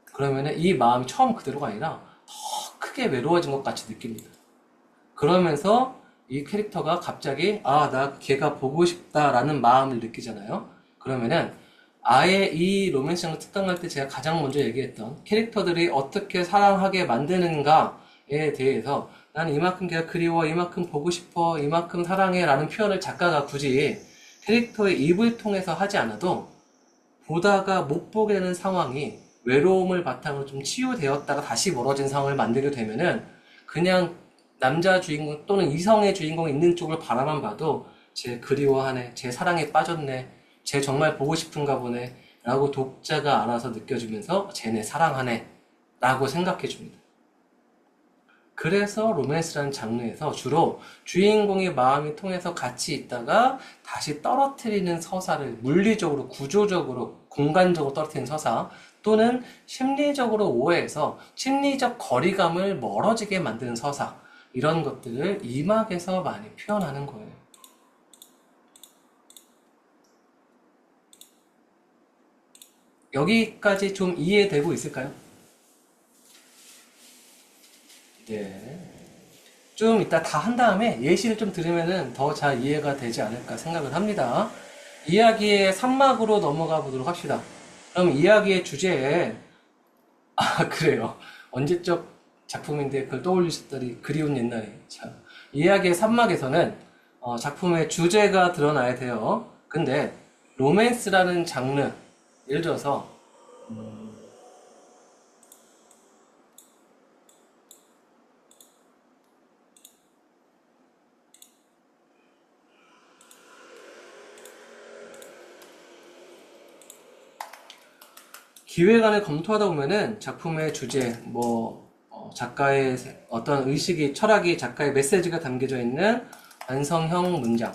그러면은 이 마음이 처음 그대로가 아니라 더 크게 외로워진 것 같이 느낍니다. 그러면서 이 캐릭터가 갑자기 나 걔가 보고 싶다라는 마음을 느끼잖아요. 그러면은 아예 이 로맨스 장르 특강할 때 제가 가장 먼저 얘기했던 캐릭터들이 어떻게 사랑하게 만드는가에 대해서 나는 이만큼 걔가 그리워, 이만큼 보고 싶어, 이만큼 사랑해 라는 표현을 작가가 굳이 캐릭터의 입을 통해서 하지 않아도 보다가 못 보게 되는 상황이 외로움을 바탕으로 좀 치유되었다가 다시 멀어진 상황을 만들게 되면은 그냥 남자 주인공 또는 이성의 주인공이 있는 쪽을 바라만 봐도 쟤 그리워하네, 쟤 사랑에 빠졌네, 쟤 정말 보고 싶은가 보네 라고 독자가 알아서 느껴주면서 쟤네 사랑하네 라고 생각해 줍니다. 그래서 로맨스라는 장르에서 주로 주인공의 마음이 통해서 같이 있다가 다시 떨어뜨리는 서사를 물리적으로, 구조적으로, 공간적으로 떨어뜨리는 서사 또는 심리적으로 오해해서 심리적 거리감을 멀어지게 만드는 서사 이런 것들을 이막에서 많이 표현하는 거예요. 여기까지 좀 이해되고 있을까요? 네. 좀 이따 다 한 다음에 예시를 좀 들으면은 더 잘 이해가 되지 않을까 생각을 합니다. 이야기의 3막으로 넘어가 보도록 합시다. 그럼 이야기의 주제에, 그래요. 언제적 작품인데 그걸 떠올리셨다니 그리운 옛날에. 자, 이야기의 3막에서는 작품의 주제가 드러나야 돼요. 근데 로맨스라는 장르, 예를 들어서 기획안을 검토하다 보면은 작품의 주제, 작가의 어떤 의식이, 철학이, 작가의 메시지가 담겨져 있는 완성형 문장.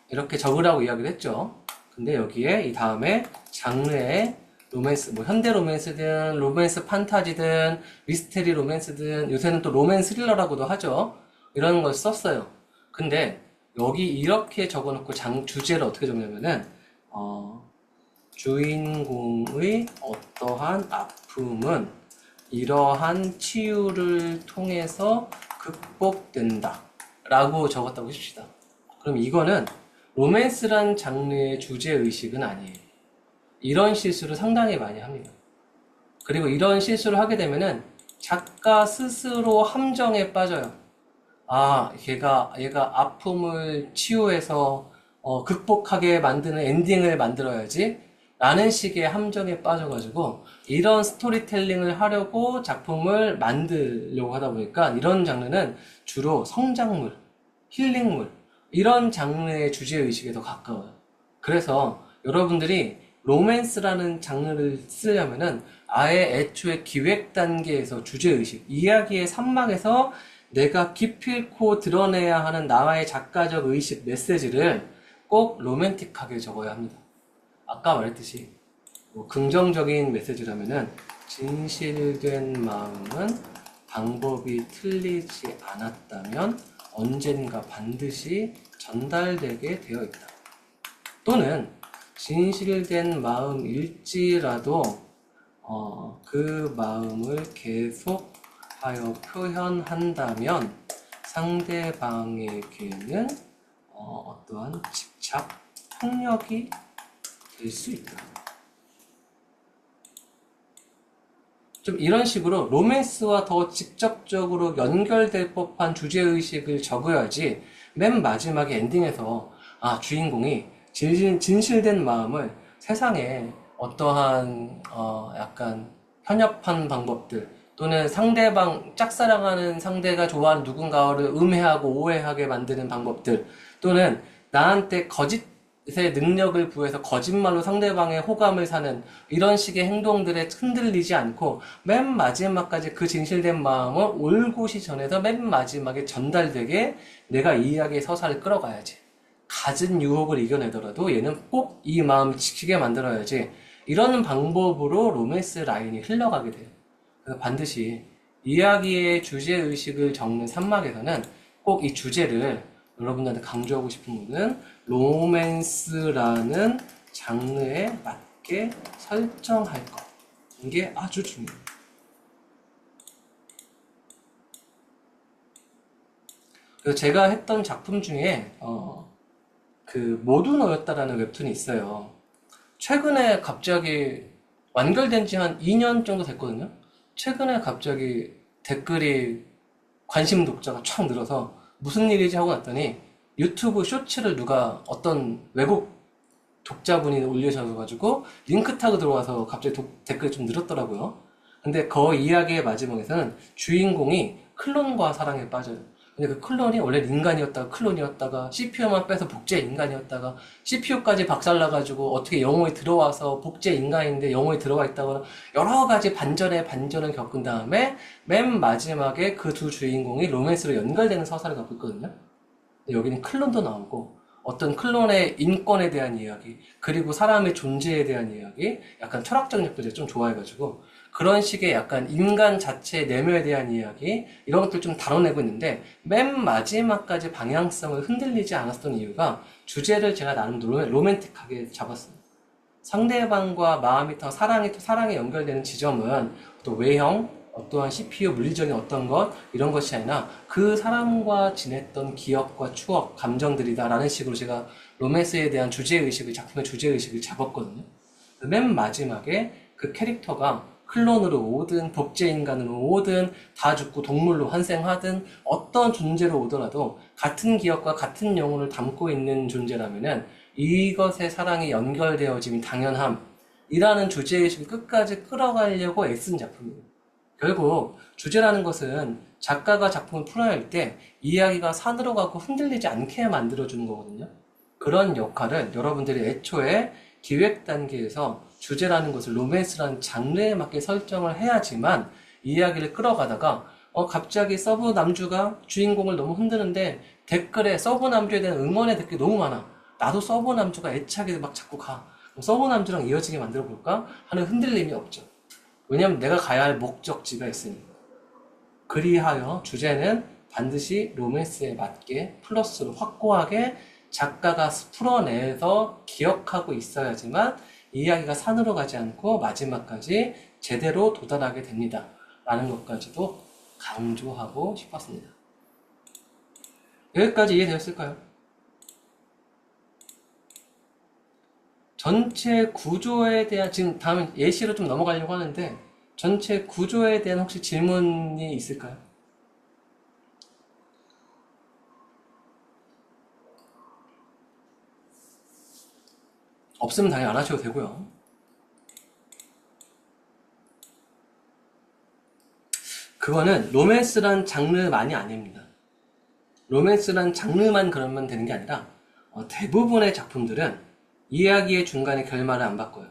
이렇게 적으라고 이야기를 했죠. 근데 여기에 이 다음에 장르의 로맨스, 현대 로맨스든, 로맨스 판타지든, 미스테리 로맨스든, 요새는 또 로맨 스릴러라고도 하죠. 이런 걸 썼어요. 근데 여기 이렇게 적어놓고 주제를 어떻게 적냐면은, 주인공의 어떠한 아픔은 이러한 치유를 통해서 극복된다 라고 적었다고 해줍시다. 그럼 이거는 로맨스란 장르의 주제의식은 아니에요. 이런 실수를 상당히 많이 합니다. 그리고 이런 실수를 하게 되면은 작가 스스로 함정에 빠져요. 아, 얘가 아픔을 치유해서 극복하게 만드는 엔딩을 만들어야지 라는 식의 함정에 빠져가지고 이런 스토리텔링을 하려고 작품을 만들려고 하다 보니까 이런 장르는 주로 성장물, 힐링물 이런 장르의 주제의식에 더 가까워요. 그래서 여러분들이 로맨스라는 장르를 쓰려면은 아예 애초에 기획 단계에서 주제의식, 이야기의 산막에서 내가 기필코 드러내야 하는 나와의 작가적 의식 메시지를 꼭 로맨틱하게 적어야 합니다. 아까 말했듯이 뭐 긍정적인 메시지라면은 진실된 마음은 방법이 틀리지 않았다면 언젠가 반드시 전달되게 되어 있다. 또는 진실된 마음일지라도 그 마음을 계속하여 표현한다면 상대방에게는 어떠한 집착, 폭력이 될 수 있다. 좀 이런 식으로 로맨스와 더 직접적으로 연결될 법한 주제의식을 적어야지 맨 마지막에 엔딩에서 주인공이 진실된 마음을 세상에 어떠한 약간 편협한 방법들 또는 상대방 짝사랑하는 상대가 좋아하는 누군가를 음해하고 오해하게 만드는 방법들 또는 나한테 거짓의 능력을 부여해서 거짓말로 상대방의 호감을 사는 이런 식의 행동들에 흔들리지 않고 맨 마지막까지 그 진실된 마음을 올곧이 전해서 맨 마지막에 전달되게 내가 이 이야기의 서사를 끌어가야지. 갖은 유혹을 이겨내더라도 얘는 꼭 이 마음을 지키게 만들어야지. 이런 방법으로 로맨스 라인이 흘러가게 돼요. 그래서 반드시 이야기의 주제의식을 적는 산막에서는 꼭 이 주제를 여러분들한테 강조하고 싶은 부분은 로맨스라는 장르에 맞게 설정할 것. 이게 아주 중요해요. 그래서 제가 했던 작품 중에 그 모두 너였다라는 웹툰이 있어요. 최근에 갑자기 완결된 지 한 2년 정도 됐거든요. 최근에 갑자기 댓글이 관심 독자가 촥 늘어서 무슨 일이지 하고 났더니 유튜브 쇼츠를 누가 어떤 외국 독자분이 올리셔가지고 링크 타고 들어와서 갑자기 댓글이 좀 늘었더라고요. 근데 그 이야기의 마지막에서는 주인공이 클론과 사랑에 빠져요. 근데 그 클론이 원래 인간이었다가 클론이었다가 CPU만 빼서 복제 인간이었다가 CPU까지 박살나가지고 어떻게 영혼이 들어와서 복제 인간인데 영혼이 들어와 있다거나 여러 가지 반전에 반전을 겪은 다음에 맨 마지막에 그 두 주인공이 로맨스로 연결되는 서사를 갖고 있거든요. 근데 여기는 클론도 나오고 어떤 클론의 인권에 대한 이야기 그리고 사람의 존재에 대한 이야기 약간 철학적 역도를 좀 좋아해가지고 그런 식의 약간 인간 자체의 내면에 대한 이야기 이런 것들 좀 다뤄내고 있는데 맨 마지막까지 방향성을 흔들리지 않았던 이유가 주제를 제가 나름 로맨틱하게 잡았습니다. 상대방과 마음이 더 사랑에 연결되는 지점은 또 외형, 어떠한 CPU, 물리적인 어떤 것, 이런 것이 아니라 그 사람과 지냈던 기억과 추억, 감정들이다라는 식으로 제가 로맨스에 대한 주제의식을, 작품의 주제의식을 잡았거든요. 맨 마지막에 그 캐릭터가 클론으로 오든 복제인간으로 오든 다 죽고 동물로 환생하든 어떤 존재로 오더라도 같은 기억과 같은 영혼을 담고 있는 존재라면은 이것의 사랑이 연결되어짐이 당연함이라는 주제의식을 끝까지 끌어가려고 애쓴 작품이에요. 결국 주제라는 것은 작가가 작품을 풀어야 할 때 이야기가 산으로 가고 흔들리지 않게 만들어주는 거거든요. 그런 역할을 여러분들이 애초에 기획 단계에서 주제라는 것을 로맨스라는 장르에 맞게 설정을 해야지만 이야기를 끌어가다가 갑자기 서브 남주가 주인공을 너무 흔드는데 댓글에 서브 남주에 대한 응원의 댓글이 너무 많아. 나도 서브 남주가 애착이 막 자꾸 가. 서브 남주랑 이어지게 만들어 볼까 하는 흔들림이 없죠. 왜냐면 내가 가야 할 목적지가 있으니까. 그리하여 주제는 반드시 로맨스에 맞게 플러스로 확고하게 작가가 풀어내서 기억하고 있어야지만 이야기가 산으로 가지 않고 마지막까지 제대로 도달하게 됩니다. 라는 것까지도 강조하고 싶었습니다. 여기까지 이해되었을까요? 전체 구조에 대한, 지금 다음은 예시로 좀 넘어가려고 하는데, 전체 구조에 대한 혹시 질문이 있을까요? 없으면 당연히 안 하셔도 되고요. 그거는 로맨스란 장르만이 아닙니다. 로맨스란 장르만 그러면 되는 게 아니라 대부분의 작품들은 이야기의 중간에 결말을 안 바꿔요.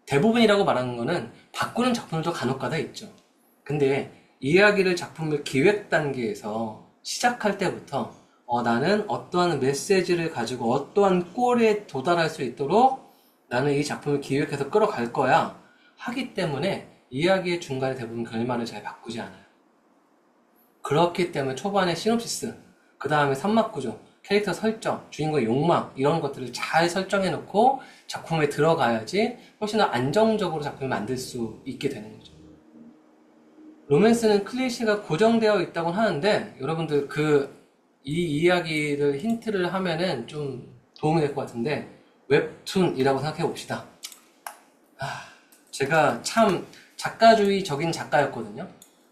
대부분이라고 말하는 거는 바꾸는 작품들도 간혹가다 있죠. 근데 이야기를 작품을 기획 단계에서 시작할 때부터 나는 어떠한 메시지를 가지고 어떠한 꼴에 도달할 수 있도록 나는 이 작품을 기획해서 끌어갈 거야 하기 때문에 이야기의 중간에 대부분 결말을 잘 바꾸지 않아요. 그렇기 때문에 초반에 시놉시스, 그 다음에 삼막구조, 캐릭터 설정, 주인공의 욕망 이런 것들을 잘 설정해 놓고 작품에 들어가야지 훨씬 더 안정적으로 작품을 만들 수 있게 되는 거죠. 로맨스는 클리셰가 고정되어 있다고 하는데 여러분들 이 이야기를 힌트를 하면은 좀 도움이 될 것 같은데 웹툰이라고 생각해 봅시다. 제가 참 작가주의적인 작가였거든요.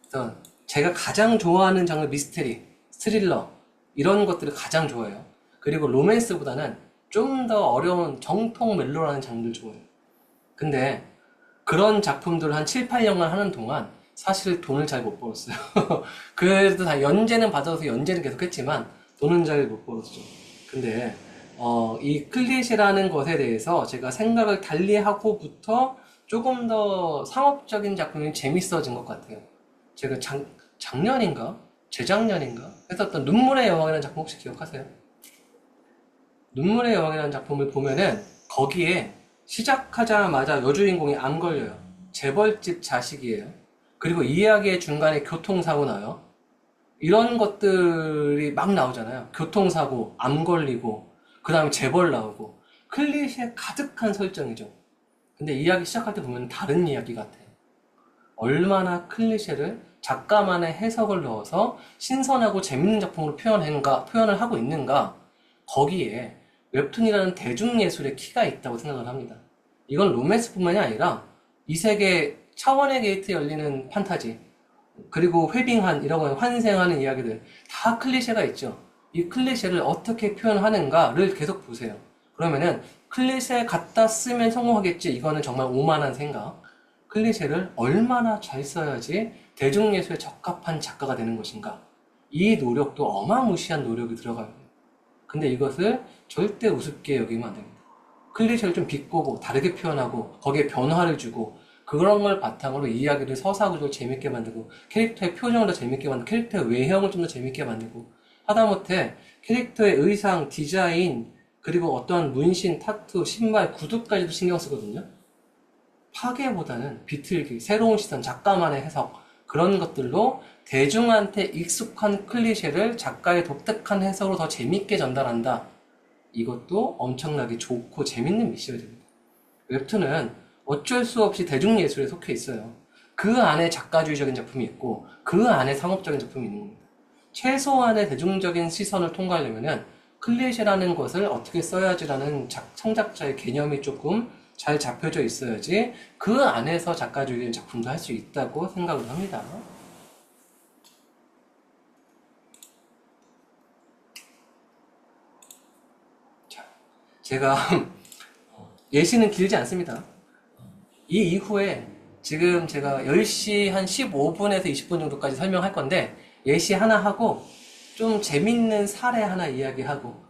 그래서 제가 가장 좋아하는 장르 미스테리, 스릴러 이런 것들을 가장 좋아해요. 그리고 로맨스보다는 좀 더 어려운 정통 멜로라는 장르를 좋아해요. 근데 그런 작품들을 한 7, 8년간 하는 동안 사실 돈을 잘 못 벌었어요. 그래도 다 연재는 받아서 연재는 계속 했지만 돈은 잘 못 벌었죠. 근데 이 클리셰라는 것에 대해서 제가 생각을 달리하고부터 조금 더 상업적인 작품이 재밌어진 것 같아요. 제가 작년인가? 재작년인가? 했었던 눈물의 여왕이라는 작품 혹시 기억하세요? 눈물의 여왕이라는 작품을 보면은 거기에 시작하자마자 여주인공이 암 걸려요. 재벌집 자식이에요. 그리고 이야기의 중간에 교통사고 나요. 이런 것들이 막 나오잖아요. 교통사고, 암 걸리고, 그 다음에 재벌 나오고. 클리셰 가득한 설정이죠. 근데 이야기 시작할 때 보면 다른 이야기 같아요. 얼마나 클리셰를 작가만의 해석을 넣어서 신선하고 재밌는 작품으로 표현을 하고 있는가, 거기에 웹툰이라는 대중예술의 키가 있다고 생각을 합니다. 이건 로맨스뿐만이 아니라 이 세계 차원의 게이트 열리는 판타지, 그리고 회빙한, 환생하는 이야기들, 다 클리셰가 있죠. 이 클리셰를 어떻게 표현하는가를 계속 보세요. 그러면은 클리셰 갖다 쓰면 성공하겠지. 이거는 정말 오만한 생각. 클리셰를 얼마나 잘 써야지 대중예술에 적합한 작가가 되는 것인가. 이 노력도 어마무시한 노력이 들어가요. 근데 이것을 절대 우습게 여기면 안 됩니다. 클리셰를 좀 비꼬고 다르게 표현하고 거기에 변화를 주고 그런 걸 바탕으로 이야기를 서사구조를 재밌게 만들고 캐릭터의 표정을 더 재밌게 만들고 캐릭터의 외형을 좀 더 재밌게 만들고 하다못해 캐릭터의 의상, 디자인 그리고 어떠한 문신, 타투, 신발, 구두까지도 신경 쓰거든요. 파괴보다는 비틀기, 새로운 시선, 작가만의 해석 그런 것들로 대중한테 익숙한 클리셰를 작가의 독특한 해석으로 더 재밌게 전달한다. 이것도 엄청나게 좋고 재밌는 미션이 됩니다. 웹툰은 어쩔 수 없이 대중예술에 속해 있어요. 그 안에 작가주의적인 작품이 있고 그 안에 상업적인 작품이 있는 겁니다. 최소한의 대중적인 시선을 통과하려면 클리셰라는 것을 어떻게 써야지라는 창작자의 개념이 조금 잘 잡혀져 있어야지 그 안에서 작가주의적인 작품도 할 수 있다고 생각을 합니다. 자, 제가 예시는 길지 않습니다. 이 이후에 지금 제가 10시 한 15분에서 20분 정도까지 설명할 건데 예시 하나 하고 좀 재밌는 사례 하나 이야기하고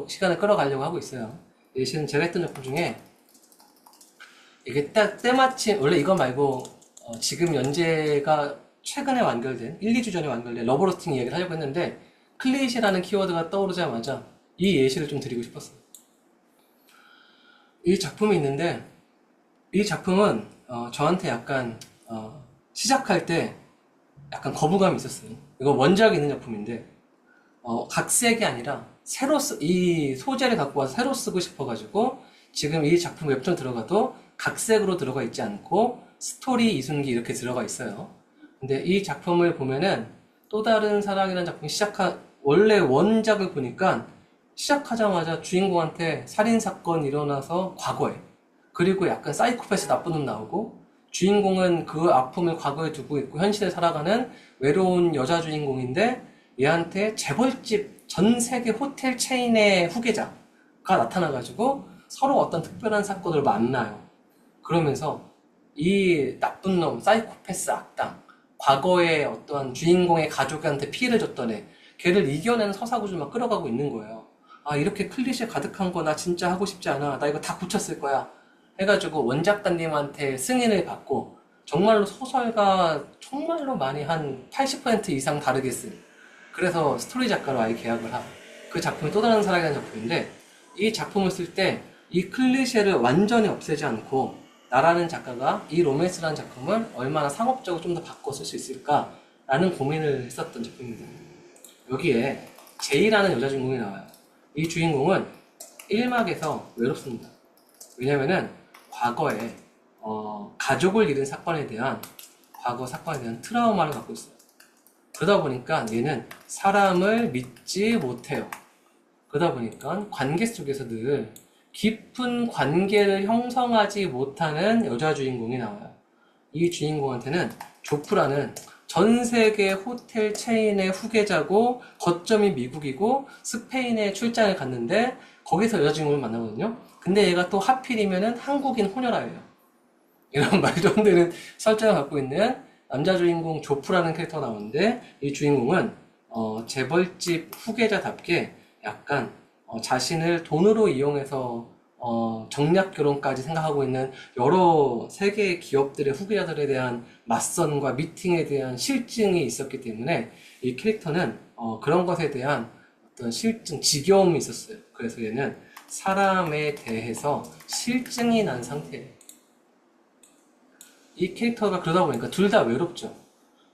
시간을 끌어가려고 하고 있어요. 예시는 제가 했던 작품 중에 이게 딱 때마침 원래 이거 말고 지금 연재가 최근에 완결된 1, 2주 전에 완결된 러브로스팅 이야기를 하려고 했는데 클리셰라는 키워드가 떠오르자마자 이 예시를 좀 드리고 싶었어요. 이 작품이 있는데 이 작품은 저한테 약간 시작할 때 약간 거부감이 있었어요. 이거 원작이 있는 작품인데 각색이 아니라 이 소재를 갖고 와서 새로 쓰고 싶어가지고 지금 이 작품 웹툰 들어가도 각색으로 들어가 있지 않고 스토리 이순기 이렇게 들어가 있어요. 근데 이 작품을 보면은 또 다른 사랑이라는 작품이 원래 원작을 보니까 시작하자마자 주인공한테 살인사건이 일어나서 과거에 그리고 약간 사이코패스 나쁜 놈 나오고 주인공은 그 아픔을 과거에 두고 있고 현실에 살아가는 외로운 여자 주인공인데 얘한테 재벌집 전 세계 호텔 체인의 후계자가 나타나가지고 서로 어떤 특별한 사건을 만나요. 그러면서 이 나쁜 놈, 사이코패스 악당, 과거에 어떤 주인공의 가족한테 피해를 줬던 애, 걔를 이겨내는 서사구조 막 끌어가고 있는 거예요. 아, 이렇게 클리셰 가득한 거 나 진짜 하고 싶지 않아. 나 이거 다 고쳤을 거야. 해가지고 원작가님한테 승인을 받고 정말로 소설가 정말로 많이 한 80% 이상 다르게 쓴, 그래서 스토리 작가로 아예 계약을 하고 그 작품이 또 다른 사랑이라는 작품인데, 이 작품을 쓸 때 이 클리셰를 완전히 없애지 않고 나라는 작가가 이 로맨스라는 작품을 얼마나 상업적으로 좀 더 바꿔 쓸 수 있을까라는 고민을 했었던 작품입니다. 여기에 제이라는 여자 주인공이 나와요. 이 주인공은 1막에서 외롭습니다. 왜냐면은 과거에 가족을 잃은 사건에 대한, 과거 사건에 대한 트라우마를 갖고 있어요. 그러다 보니까 얘는 사람을 믿지 못해요. 그러다 보니까 관계 속에서 늘 깊은 관계를 형성하지 못하는 여자 주인공이 나와요. 이 주인공한테는 조프라는 전 세계 호텔 체인의 후계자고 거점이 미국이고 스페인에 출장을 갔는데 거기서 여자 주인공을 만나거든요. 근데 얘가 또 하필이면은 한국인 호녀라예요. 이런 말도 안 되는 설정을 갖고 있는 남자 주인공 조프라는 캐릭터가 나오는데, 이 주인공은 재벌집 후계자답게 약간 자신을 돈으로 이용해서 정략 결혼까지 생각하고 있는 여러 세계 기업들의 후계자들에 대한 맞선과 미팅에 대한 실증이 있었기 때문에 이 캐릭터는 그런 것에 대한 어떤 실증, 지겨움이 있었어요. 그래서 얘는 사람에 대해서 실증이 난 상태예요. 이 캐릭터가 그러다 보니까 둘 다 외롭죠.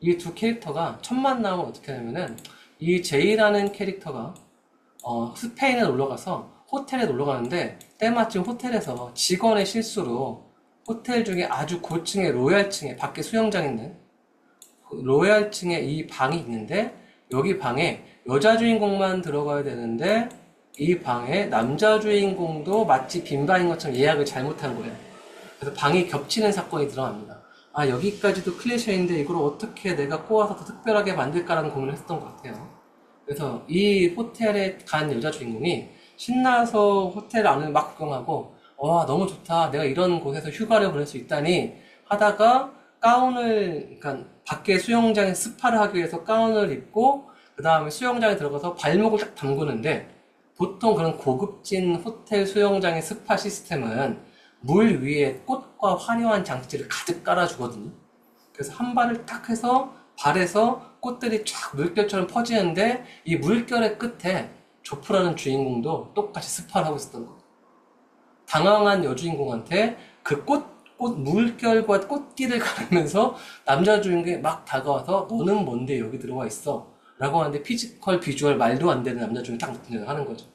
이 두 캐릭터가 첫 만남은 어떻게 하냐면은, 이 제이라는 캐릭터가 스페인에 놀러 가서 호텔에 놀러 가는데 때마침 호텔에서 직원의 실수로 호텔 중에 아주 고층의 로얄층에, 밖에 수영장 있는 로얄층에 이 방이 있는데, 여기 방에 여자 주인공만 들어가야 되는데 이 방에 남자 주인공도 마치 빈 방인 것처럼 예약을 잘못한 거예요. 그래서 방이 겹치는 사건이 드러납니다. 아, 여기까지도 클리셰인데 이걸 어떻게 내가 꼬아서 더 특별하게 만들까라는 고민을 했던 것 같아요. 그래서 이 호텔에 간 여자 주인공이 신나서 호텔 안을 막 구경하고, 와, 너무 좋다. 내가 이런 곳에서 휴가를 보낼 수 있다니 하다가 가운을, 그러니까 밖에 수영장에 스파를 하기 위해서 가운을 입고 그 다음에 수영장에 들어가서 발목을 딱 담그는데, 보통 그런 고급진 호텔 수영장의 스파 시스템은 물 위에 꽃과 화려한 장치를 가득 깔아주거든요. 그래서 한 발을 딱 해서 발에서 꽃들이 쫙 물결처럼 퍼지는데, 이 물결의 끝에 조프라는 주인공도 똑같이 스파를 하고 있었던 거예요. 당황한 여주인공한테 그 물결과 꽃길을 가르면서 남자 주인공이 막 다가와서 너는 뭔데 여기 들어와 있어? 라고 하는데, 피지컬, 비주얼 말도 안 되는 남자 주인공이 딱 나타나는 거죠.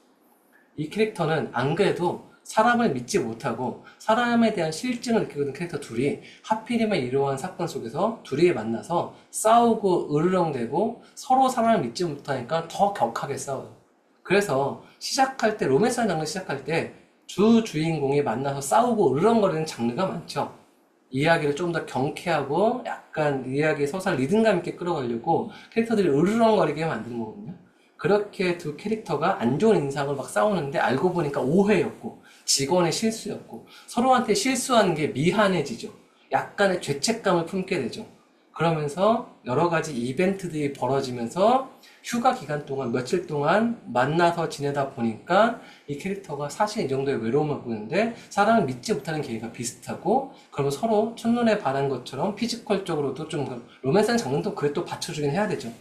이 캐릭터는 안 그래도 사람을 믿지 못하고 사람에 대한 실증을 느끼고 있는 캐릭터 둘이 하필이면 이러한 사건 속에서 둘이 만나서 싸우고 으르렁대고 서로 사람을 믿지 못하니까 더 격하게 싸워요. 그래서 시작할 때, 로맨스라는 장르 시작할 때 주 주인공이 만나서 싸우고 으르렁거리는 장르가 많죠. 이야기를 좀 더 경쾌하고 약간 이야기의 서사를 리듬감 있게 끌어가려고 캐릭터들이 으르렁거리게 만드는 거거든요. 그렇게 두 캐릭터가 안 좋은 인상을 막 싸우는데 알고 보니까 오해였고 직원의 실수였고 서로한테 실수하는 게 미안해지죠. 약간의 죄책감을 품게 되죠. 그러면서 여러 가지 이벤트들이 벌어지면서 휴가 기간 동안 며칠 동안 만나서 지내다 보니까 이 캐릭터가 사실 이 정도의 외로움을 보는데 사람을 믿지 못하는 계기가 비슷하고, 그러면 서로 첫눈에 반한 것처럼 피지컬적으로도 좀 로맨스한 장면도 그래 또 받쳐주긴 해야 되죠.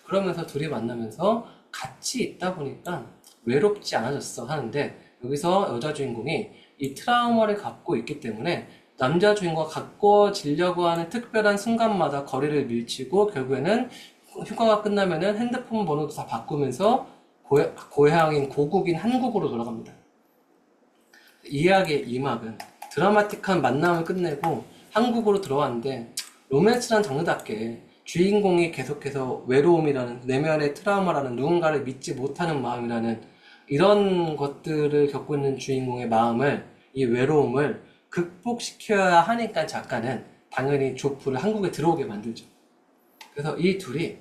그러면서 둘이 만나면서 같이 있다 보니까 외롭지 않아졌어 하는데, 여기서 여자 주인공이 이 트라우마를 갖고 있기 때문에 남자 주인공과 가까워지려고 하는 특별한 순간마다 거리를 밀치고 결국에는 휴가가 끝나면은 핸드폰 번호도 다 바꾸면서 고향인 고국인 한국으로 돌아갑니다. 이야기의 이막은 드라마틱한 만남을 끝내고 한국으로 들어왔는데, 로맨스란 장르답게 주인공이 계속해서 외로움이라는, 내면의 트라우마라는, 누군가를 믿지 못하는 마음이라는 이런 것들을 겪고 있는 주인공의 마음을, 이 외로움을 극복시켜야 하니까 작가는 당연히 조프를 한국에 들어오게 만들죠. 그래서 이 둘이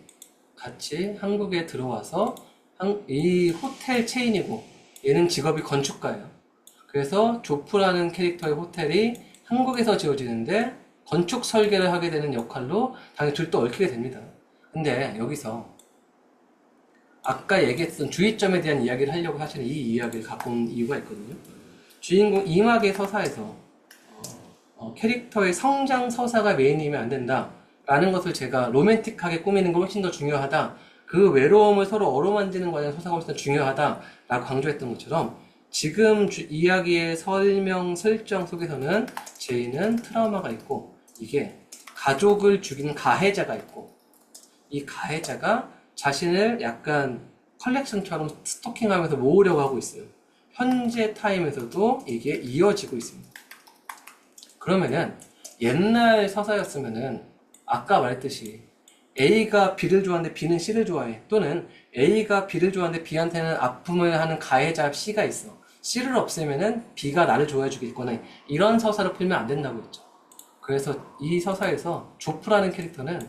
같이 한국에 들어와서 이 호텔 체인이고 얘는 직업이 건축가예요. 그래서 조프라는 캐릭터의 호텔이 한국에서 지어지는데 건축 설계를 하게 되는 역할로 당연히 둘 또 얽히게 됩니다. 근데 여기서 아까 얘기했던 주의점에 대한 이야기를 하려고 사실 이 이야기를 갖고 온 이유가 있거든요. 주인공 이막의 서사에서 캐릭터의 성장 서사가 메인이면 안 된다 라는 것을 제가 로맨틱하게 꾸미는 게 훨씬 더 중요하다, 그 외로움을 서로 어루만지는 과정 서사가 훨씬 더 중요하다 라고 강조했던 것처럼 지금 이야기의 설명 설정 속에서는 제이는 트라우마가 있고 이게 가족을 죽인 가해자가 있고 이 가해자가 자신을 약간 컬렉션처럼 스토킹하면서 모으려고 하고 있어요. 현재 타임에서도 이게 이어지고 있습니다. 그러면은 옛날 서사였으면은 아까 말했듯이 A가 B를 좋아하는데 B는 C를 좋아해, 또는 A가 B를 좋아하는데 B한테는 아픔을 하는 가해자 C가 있어, C를 없애면은 B가 나를 좋아해 주겠거나, 이런 서사를 풀면 안 된다고 했죠. 그래서 이 서사에서 조프라는 캐릭터는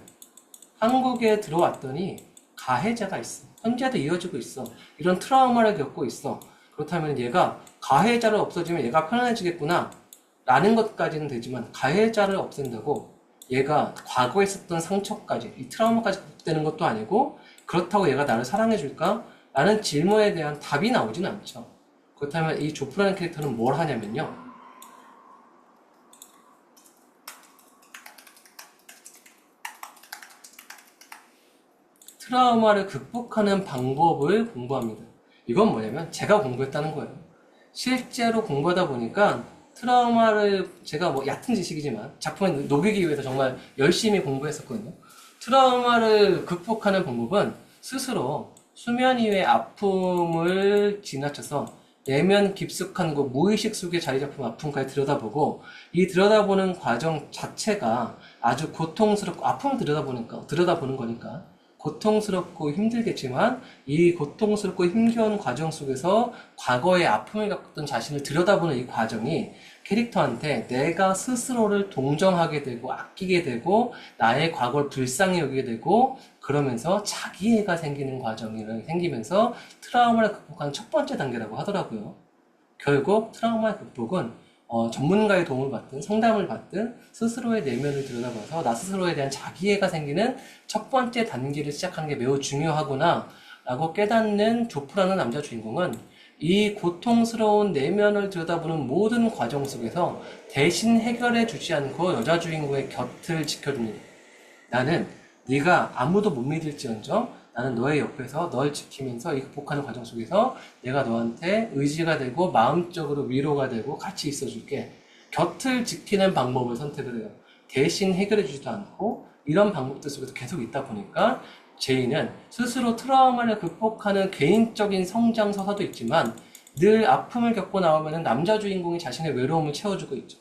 한국에 들어왔더니 가해자가 있어, 현재도 이어지고 있어, 이런 트라우마를 겪고 있어. 그렇다면 얘가 가해자를 없어지면 얘가 편안해지겠구나 라는 것까지는 되지만, 가해자를 없앤다고 얘가 과거에 있었던 상처까지, 이 트라우마까지 극복되는 것도 아니고, 그렇다고 얘가 나를 사랑해줄까? 라는 질문에 대한 답이 나오진 않죠. 그렇다면 이 조프라는 캐릭터는 뭘 하냐면요, 트라우마를 극복하는 방법을 공부합니다. 이건 뭐냐면 제가 공부했다는 거예요. 실제로 공부하다 보니까 트라우마를, 제가 뭐 얕은 지식이지만 작품에 녹이기 위해서 정말 열심히 공부했었거든요. 트라우마를 극복하는 방법은 스스로 수면 위의 아픔을 지나쳐서 내면 깊숙한 곳, 무의식 속에 자리 잡힌 아픔까지 들여다보고, 이 들여다보는 과정 자체가 아주 고통스럽고, 아픔을 들여다보는 거니까 고통스럽고 힘들겠지만, 이 고통스럽고 힘겨운 과정 속에서 과거의 아픔을 겪었던 자신을 들여다보는 이 과정이 캐릭터한테 내가 스스로를 동정하게 되고 아끼게 되고 나의 과거를 불쌍히 여기게 되고, 그러면서 자기애가 생기는 과정이 생기면서 트라우마를 극복하는 첫 번째 단계라고 하더라고요. 결국 트라우마 극복은 전문가의 도움을 받든 상담을 받든 스스로의 내면을 들여다봐서 나 스스로에 대한 자기애가 생기는 첫 번째 단계를 시작하는 게 매우 중요하구나 라고 깨닫는 조프라는 남자 주인공은 이 고통스러운 내면을 들여다보는 모든 과정 속에서 대신 해결해 주지 않고 여자 주인공의 곁을 지켜줍니다. 나는 네가 아무도 못 믿을지언정 나는 너의 옆에서 널 지키면서 이 극복하는 과정 속에서 내가 너한테 의지가 되고 마음적으로 위로가 되고 같이 있어줄게. 곁을 지키는 방법을 선택을 해요. 대신 해결해 주지도 않고 이런 방법들 속에서 계속 있다 보니까 제이는 스스로 트라우마를 극복하는 개인적인 성장 서사도 있지만 늘 아픔을 겪고 나오면 남자 주인공이 자신의 외로움을 채워주고 있죠.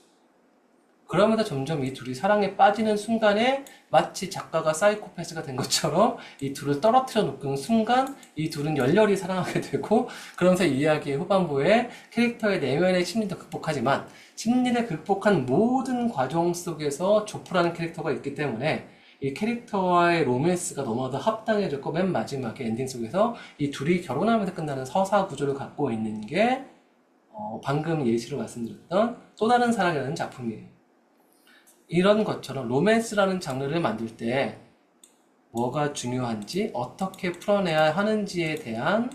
그러면서 점점 이 둘이 사랑에 빠지는 순간에 마치 작가가 사이코패스가 된 것처럼 이 둘을 떨어뜨려 놓는 순간 이 둘은 열렬히 사랑하게 되고, 그러면서 이야기의 후반부에 캐릭터의 내면의 심리도 극복하지만 심리를 극복한 모든 과정 속에서 조프라는 캐릭터가 있기 때문에 이 캐릭터와의 로맨스가 너무나도 합당해졌고, 맨 마지막에 엔딩 속에서 이 둘이 결혼하면서 끝나는 서사 구조를 갖고 있는 게 방금 예시로 말씀드렸던 또 다른 사랑이라는 작품이에요. 이런 것처럼 로맨스라는 장르를 만들 때 뭐가 중요한지, 어떻게 풀어내야 하는지에 대한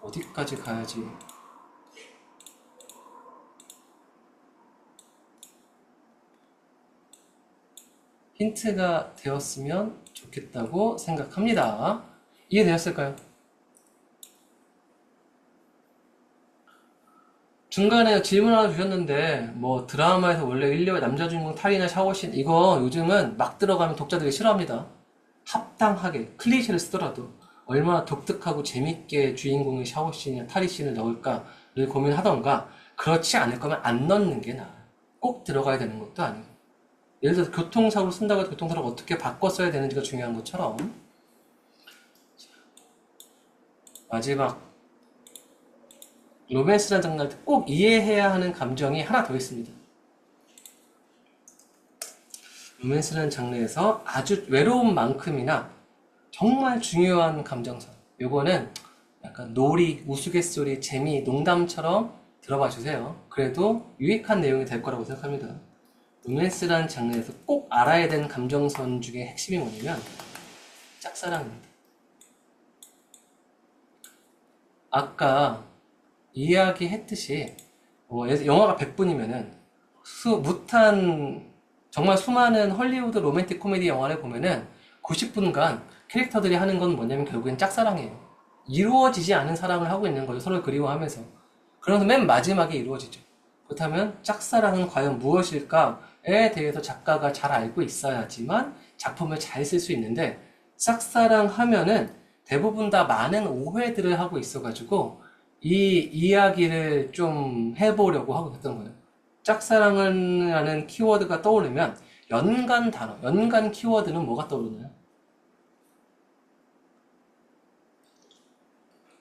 어디까지 가야지 힌트가 되었으면 좋겠다고 생각합니다. 이해되었을까요? 중간에 질문 하나 주셨는데, 뭐 드라마에서 원래 1류의 남자 주인공 탈이나 샤워씬, 이거 요즘은 막 들어가면 독자들이 싫어합니다. 합당하게 클리셰를 쓰더라도 얼마나 독특하고 재밌게 주인공의 샤워씬이나 탈의씬을 넣을까를 고민하던가, 그렇지 않을 거면 안 넣는 게 나아요. 꼭 들어가야 되는 것도 아니고. 예를 들어서 교통사고를 쓴다고 해서 교통사고를 어떻게 바꿔 써야 되는지가 중요한 것처럼, 마지막 로맨스라는 장르를 꼭 이해해야 하는 감정이 하나 더 있습니다. 로맨스라는 장르에서 아주 외로운 만큼이나 정말 중요한 감정선, 요거는 약간 놀이, 우스갯소리, 재미, 농담처럼 들어봐 주세요. 그래도 유익한 내용이 될 거라고 생각합니다. 로맨스란 장르에서 꼭 알아야 되는 감정선 중에 핵심이 뭐냐면 짝사랑입니다. 아까 이야기했듯이 영화가 100분이면은 정말 수많은 헐리우드 로맨틱 코미디 영화를 보면은 90분간 캐릭터들이 하는 건 뭐냐면 결국엔 짝사랑이에요. 이루어지지 않은 사랑을 하고 있는 거죠. 서로 그리워하면서. 그러면서 맨 마지막에 이루어지죠. 그렇다면 짝사랑은 과연 무엇일까에 대해서 작가가 잘 알고 있어야지만 작품을 잘 쓸 수 있는데, 짝사랑 하면은 대부분 다 많은 오해들을 하고 있어가지고 이 이야기를 좀 해보려고 하고 있던 거예요. 짝사랑이라는 키워드가 떠오르면 연관 단어, 연관 키워드는 뭐가 떠오르나요?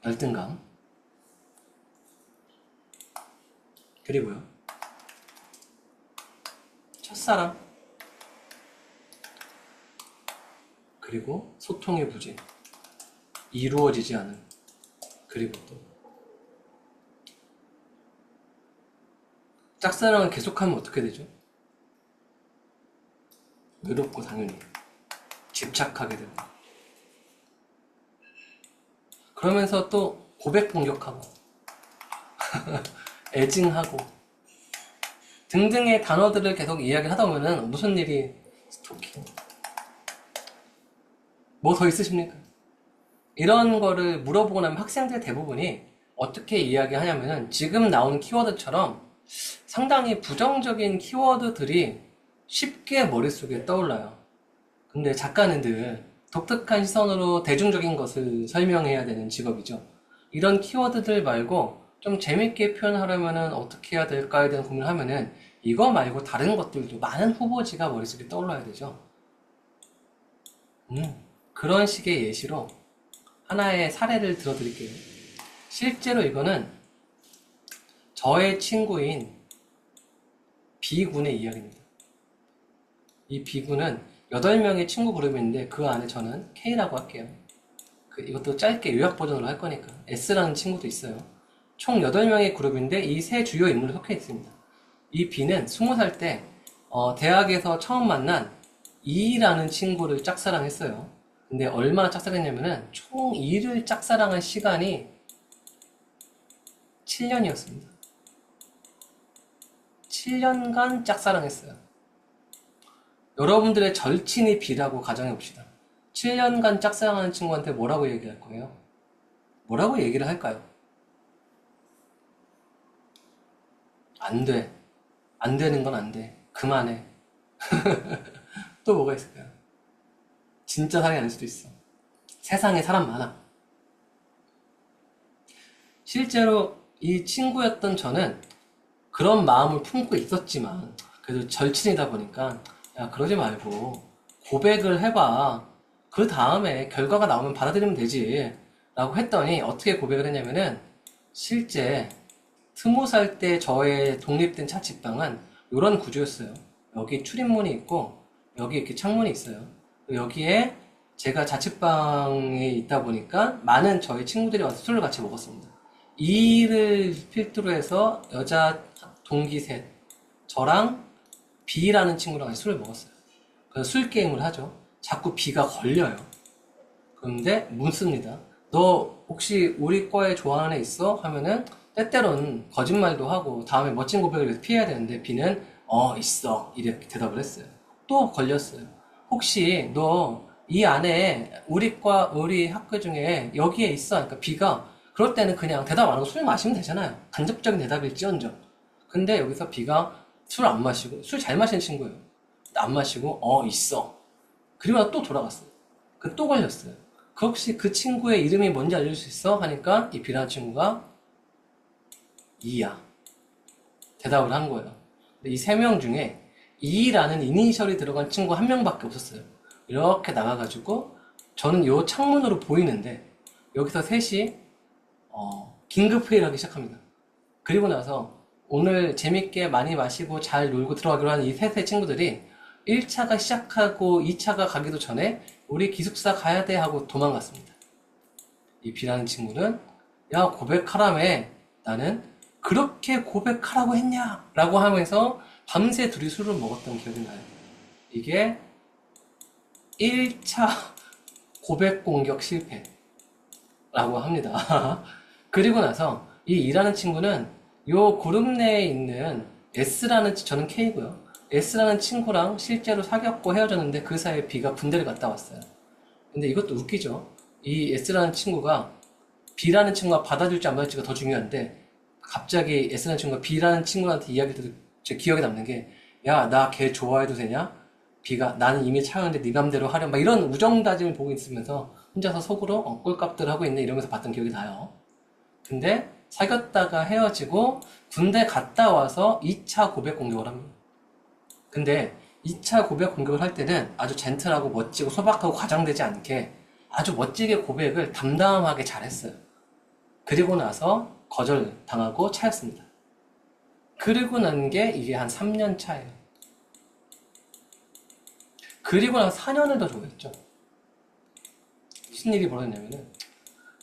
열등감. 그리고요. 첫사랑. 그리고 소통의 부재. 이루어지지 않은. 그리고 또 짝사랑을 계속하면 어떻게 되죠? 외롭고 당연히 집착하게 되고, 그러면서 또 고백 공격하고 애증하고 등등의 단어들을 계속 이야기하다 보면은 무슨 일이 스토킹 뭐 더 있으십니까? 이런 거를 물어보고 나면 학생들 대부분이 어떻게 이야기하냐면은 지금 나온 키워드처럼 상당히 부정적인 키워드들이 쉽게 머릿속에 떠올라요. 근데 작가는 늘 독특한 시선으로 대중적인 것을 설명해야 되는 직업이죠. 이런 키워드들 말고 좀 재밌게 표현하려면은 어떻게 해야 될까에 대한 고민을 하면은 이거 말고 다른 것들도 많은 후보지가 머릿속에 떠올라야 되죠. 그런 식의 예시로 하나의 사례를 들어드릴게요. 실제로 이거는 저의 친구인 B군의 이야기입니다. 이 B군은 8명의 친구 그룹인데 그 안에 저는 K라고 할게요. 이것도 짧게 요약 버전으로 할 거니까. S라는 친구도 있어요. 총 8명의 그룹인데 이 세 주요 인물이 속해 있습니다. 이 B는 20살 때 대학에서 처음 만난 E라는 친구를 짝사랑했어요. 근데 얼마나 짝사랑했냐면은 총 E를 짝사랑한 시간이 7년이었습니다. 7년간 짝사랑했어요. 여러분들의 절친이 B라고 가정해봅시다. 7년간 짝사랑하는 친구한테 뭐라고 얘기할 거예요? 뭐라고 얘기를 할까요? 안 돼. 안 되는 건 안 돼. 그만해. 또 뭐가 있을까요? 진짜 사랑이 아닐 수도 있어. 세상에 사람 많아. 실제로 이 친구였던 저는 그런 마음을 품고 있었지만 그래도 절친이다 보니까 야, 그러지 말고 고백을 해봐. 그 다음에 결과가 나오면 받아들이면 되지 라고 했더니 어떻게 고백을 했냐면은 실제 20살 때 저의 독립된 자취방은 이런 구조였어요. 여기 출입문이 있고 여기 이렇게 창문이 있어요. 여기에 제가 자취방에 있다 보니까 많은 저희 친구들이 와서 술을 같이 먹었습니다. 이를 필두로 해서 여자 동기 셋, 저랑 B라는 친구랑 같이 술을 먹었어요. 그래서 술 게임을 하죠. 자꾸 B가 걸려요. 그런데 묻습니다. 너 혹시 우리 과에 좋아하는 애 있어? 하면은 때때로는 거짓말도 하고 다음에 멋진 고백을 위해서 피해야 되는데 B는 있어 이렇게 대답을 했어요. 또 걸렸어요. 혹시 너 이 안에 우리 학교 중에 여기에 있어? 그러니까 B가 그럴 때는 그냥 대답 안 하고 술 마시면 되잖아요. 간접적인 대답일지언정. 근데 여기서 B가 술 안 마시고 술 잘 마시는 친구예요. 안 마시고 있어. 그리고 또 돌아갔어요. 또 걸렸어요. 혹시 그 친구의 이름이 뭔지 알려줄 수 있어? 하니까 이 B라는 친구가 E야. 대답을 한 거예요. 이 3명 중에 E라는 이니셜이 들어간 친구 한 명밖에 없었어요. 이렇게 나가가지고 저는 요 창문으로 보이는데 여기서 셋이 긴급회의를 하기 시작합니다. 그리고 나서 오늘 재밌게 많이 마시고 잘 놀고 들어가기로 한 이 셋의 친구들이 1차가 시작하고 2차가 가기도 전에 우리 기숙사 가야 돼 하고 도망갔습니다. 이 B라는 친구는 야, 고백하라며. 나는 그렇게 고백하라고 했냐? 라고 하면서 밤새 둘이 술을 먹었던 기억이 나요. 이게 1차 고백 공격 실패라고 합니다. 그리고 나서 이 E라는 친구는 요 그룹 내에 있는 S라는, 저는 K고요. S라는 친구랑 실제로 사귀었고 헤어졌는데 그 사이에 B가 군대를 갔다 왔어요. 근데 이것도 웃기죠. 이 S라는 친구가 B라는 친구가 받아줄지 안 받아줄지가 더 중요한데 갑자기 S라는 친구가 B라는 친구한테 이야기 듣고 제 기억에 남는 게 야, 나 걔 좋아해도 되냐? B가 나는 이미 차였는데 네 맘대로 하렴. 막 이런 우정다짐을 보고 있으면서 혼자서 속으로 꼴값들 하고 있네 이러면서 봤던 기억이 나요. 근데 사귀었다가 헤어지고 군대 갔다 와서 2차 고백 공격을 합니다. 근데 2차 고백 공격을 할 때는 아주 젠틀하고 멋지고 소박하고 과장되지 않게 아주 멋지게 고백을 담담하게 잘했어요. 그리고 나서 거절당하고 차였습니다. 그리고 난 게 이게 한 3년 차예요. 그리고 나서 4년을 더 좋아했죠. 무슨 일이 벌어졌냐면은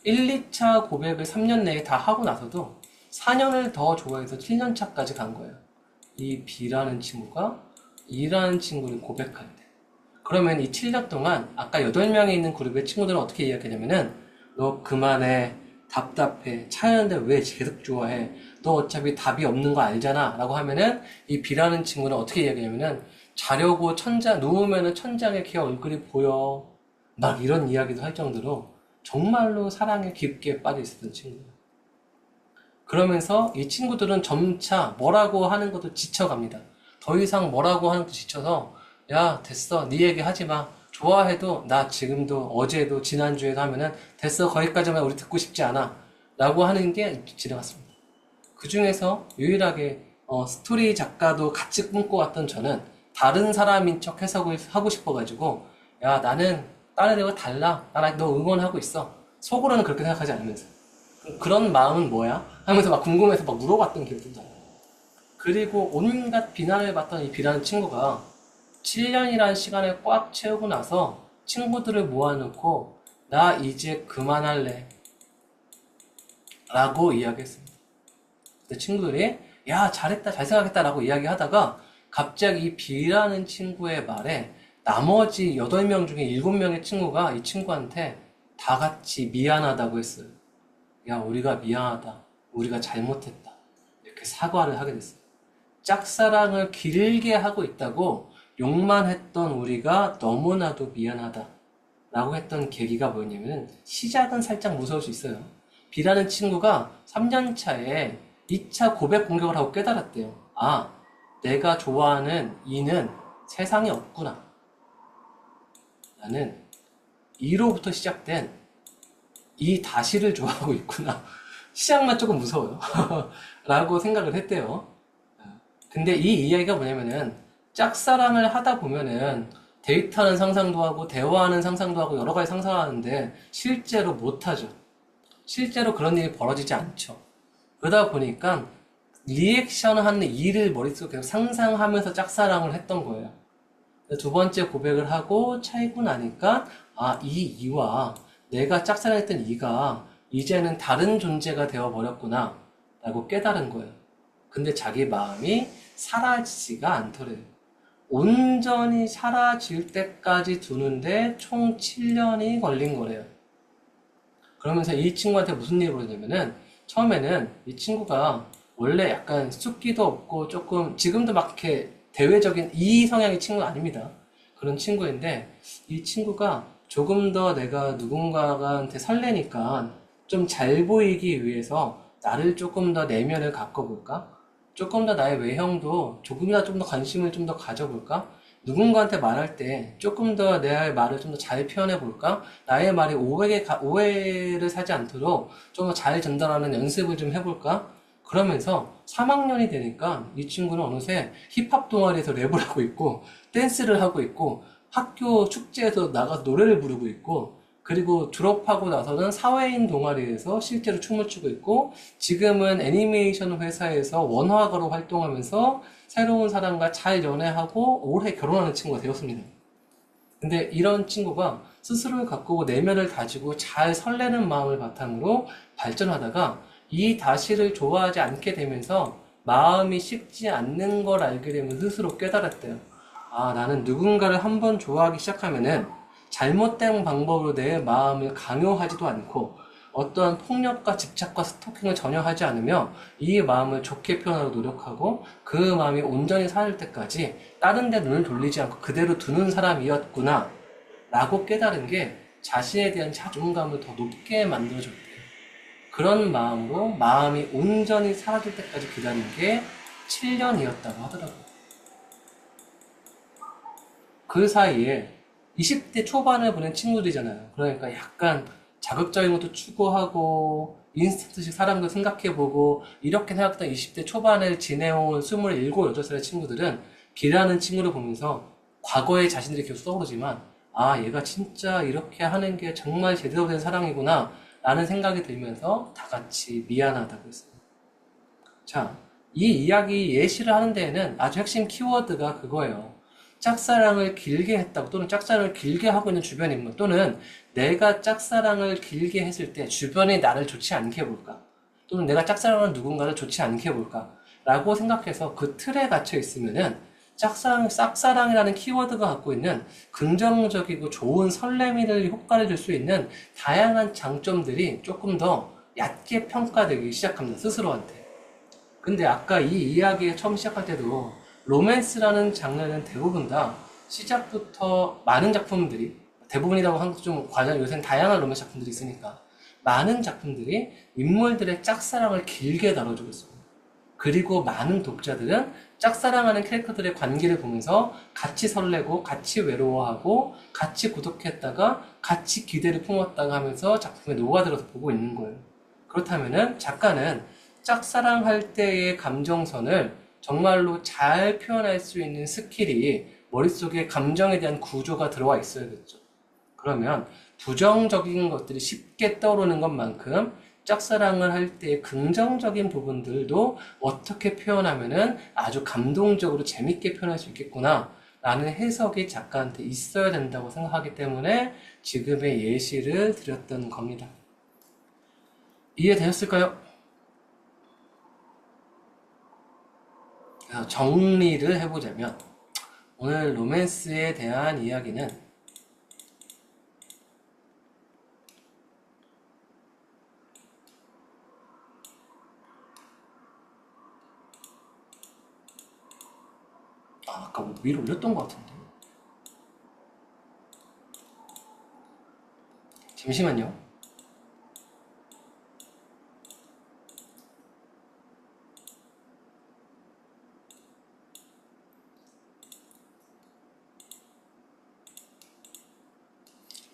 1, 2차 고백을 3년 내에 다 하고 나서도 4년을 더 좋아해서 7년 차까지 간 거예요. 이 B라는 친구가 E라는 친구를 고백할 때. 그러면 이 7년 동안 아까 8명이 있는 그룹의 친구들은 어떻게 이야기하냐면은 너 그만해. 답답해. 차였는데 왜 계속 좋아해? 너 어차피 답이 없는 거 알잖아. 라고 하면은 이 B라는 친구는 어떻게 이야기하냐면은 자려고 누우면은 천장에 걔 얼굴이 보여. 막 이런 이야기도 할 정도로 정말로 사랑에 깊게 빠져 있었던 친구예요. 그러면서 이 친구들은 점차 뭐라고 하는 것도 지쳐갑니다. 더 이상 뭐라고 하는 것도 지쳐서 야, 됐어. 네 얘기 하지 마. 좋아해도 나 지금도 어제도 지난주에도 하면은 됐어. 거기까지만 우리 듣고 싶지 않아. 라고 하는 게 지나갔습니다. 그 중에서 유일하게 스토리 작가도 같이 꿈꿔왔던 저는 다른 사람인 척 해석을 하고 싶어가지고 야, 나는 다른 애와 달라. 나 너 응원하고 있어. 속으로는 그렇게 생각하지 않으면서. 그런 마음은 뭐야? 하면서 막 궁금해서 막 물어봤던 기억도 나요. 그리고 온갖 비난을 받던 이 B라는 친구가 7년이라는 시간을 꽉 채우고 나서 친구들을 모아놓고 나 이제 그만할래 라고 이야기했습니다. 근데 친구들이 야, 잘했다, 잘 생각했다 라고 이야기하다가 갑자기 이 B라는 친구의 말에 나머지 8명 중에 7명의 친구가 이 친구한테 다 같이 미안하다고 했어요. 야, 우리가 미안하다. 우리가 잘못했다. 이렇게 사과를 하게 됐어요. 짝사랑을 길게 하고 있다고 욕만 했던 우리가 너무나도 미안하다. 라고 했던 계기가 뭐였냐면 시작은 살짝 무서울 수 있어요. B라는 친구가 3년 차에 2차 고백 공격을 하고 깨달았대요. 아, 내가 좋아하는 E는 세상에 없구나. 나는 E로부터 시작된 이 다시를 좋아하고 있구나. 시작만 조금 무서워요. 라고 생각을 했대요. 근데 이 이야기가 뭐냐면은 짝사랑을 하다 보면은 데이트하는 상상도 하고 대화하는 상상도 하고 여러 가지 상상을 하는데 실제로 못하죠. 실제로 그런 일이 벌어지지 않죠. 그러다 보니까 리액션 하는 일을 머릿속에 계속 상상하면서 짝사랑을 했던 거예요. 두 번째 고백을 하고 차이고 나니까 아, 이 이와 내가 짝사랑했던 이가 이제는 다른 존재가 되어버렸구나 라고 깨달은 거예요. 근데 자기 마음이 사라지지가 않더래요. 온전히 사라질 때까지 두는데 총 7년이 걸린 거래요. 그러면서 이 친구한테 무슨 일이 벌어졌냐면은 처음에는 이 친구가 원래 약간 숫기도 없고 조금 지금도 막 이렇게 대외적인 이 성향의 친구는 아닙니다. 그런 친구인데 이 친구가 조금 더 내가 누군가한테 설레니까 좀 잘 보이기 위해서 나를 조금 더 내면을 가꿔볼까? 조금 더 나의 외형도 조금이라도 좀 더 관심을 좀 더 가져볼까? 누군가한테 말할 때 조금 더 내 말을 좀 더 잘 표현해볼까? 나의 말이 오해를 사지 않도록 좀 더 잘 전달하는 연습을 좀 해볼까? 그러면서 3학년이 되니까 이 친구는 어느새 힙합 동아리에서 랩을 하고 있고 댄스를 하고 있고 학교 축제에서 나가서 노래를 부르고 있고 그리고 졸업하고 나서는 사회인 동아리에서 실제로 춤을 추고 있고 지금은 애니메이션 회사에서 원화가로 활동하면서 새로운 사람과 잘 연애하고 올해 결혼하는 친구가 되었습니다. 근데 이런 친구가 스스로를 가꾸고 내면을 다지고 잘 설레는 마음을 바탕으로 발전하다가 이 다시를 좋아하지 않게 되면서 마음이 식지 않는 걸 알게 되면 스스로 깨달았대요. 아, 나는 누군가를 한번 좋아하기 시작하면은 잘못된 방법으로 내 마음을 강요하지도 않고 어떠한 폭력과 집착과 스토킹을 전혀 하지 않으며 이 마음을 좋게 표현하고 노력하고 그 마음이 온전히 사라질 때까지 다른 데 눈을 돌리지 않고 그대로 두는 사람이었구나 라고 깨달은 게 자신에 대한 자존감을 더 높게 만들어줬대요. 그런 마음으로 마음이 온전히 사라질 때까지 기다린 게 7년이었다고 하더라고요. 그 사이에 20대 초반을 보낸 친구들이잖아요. 그러니까 약간 자극적인 것도 추구하고 인스턴트식 사람도 생각해보고 이렇게 생각했던 20대 초반을 지내온 27, 8살의 친구들은 길하는 친구를 보면서 과거의 자신들이 계속 떠오르지만 아, 얘가 진짜 이렇게 하는 게 정말 제대로 된 사랑이구나 라는 생각이 들면서 다 같이 미안하다고 했어요. 자, 이 이야기 예시를 하는 데에는 아주 핵심 키워드가 그거예요. 짝사랑을 길게 했다고 또는 짝사랑을 길게 하고 있는 주변 인물 또는 내가 짝사랑을 길게 했을 때 주변이 나를 좋지 않게 볼까 또는 내가 짝사랑하는 누군가를 좋지 않게 볼까 라고 생각해서 그 틀에 갇혀 있으면은 짝사랑이라는 키워드가 갖고 있는 긍정적이고 좋은 설레미를 효과를 줄 수 있는 다양한 장점들이 조금 더 얕게 평가되기 시작합니다. 스스로한테. 근데 아까 이 이야기 처음 시작할 때도 로맨스라는 장르는 대부분 다 시작부터 많은 작품들이 대부분이라고 하는 좀 과장 요새는 다양한 로맨스 작품들이 있으니까 많은 작품들이 인물들의 짝사랑을 길게 다뤄주고 있습니다. 그리고 많은 독자들은 짝사랑하는 캐릭터들의 관계를 보면서 같이 설레고 같이 외로워하고 같이 구독했다가 같이 기대를 품었다가 하면서 작품에 녹아들어서 보고 있는 거예요. 그렇다면은 작가는 짝사랑할 때의 감정선을 정말로 잘 표현할 수 있는 스킬이 머릿속에 감정에 대한 구조가 들어와 있어야겠죠. 그러면 부정적인 것들이 쉽게 떠오르는 것만큼 짝사랑을 할 때의 긍정적인 부분들도 어떻게 표현하면은 아주 감동적으로 재밌게 표현할 수 있겠구나 라는 해석이 작가한테 있어야 된다고 생각하기 때문에 지금의 예시를 드렸던 겁니다. 이해되셨을까요? 그래서 정리를 해보자면 오늘 로맨스에 대한 이야기는 아까 뭐 위로 올렸던 것 같은데 잠시만요.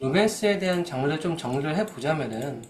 로맨스에 대한 장르를 좀 정리를 해보자면은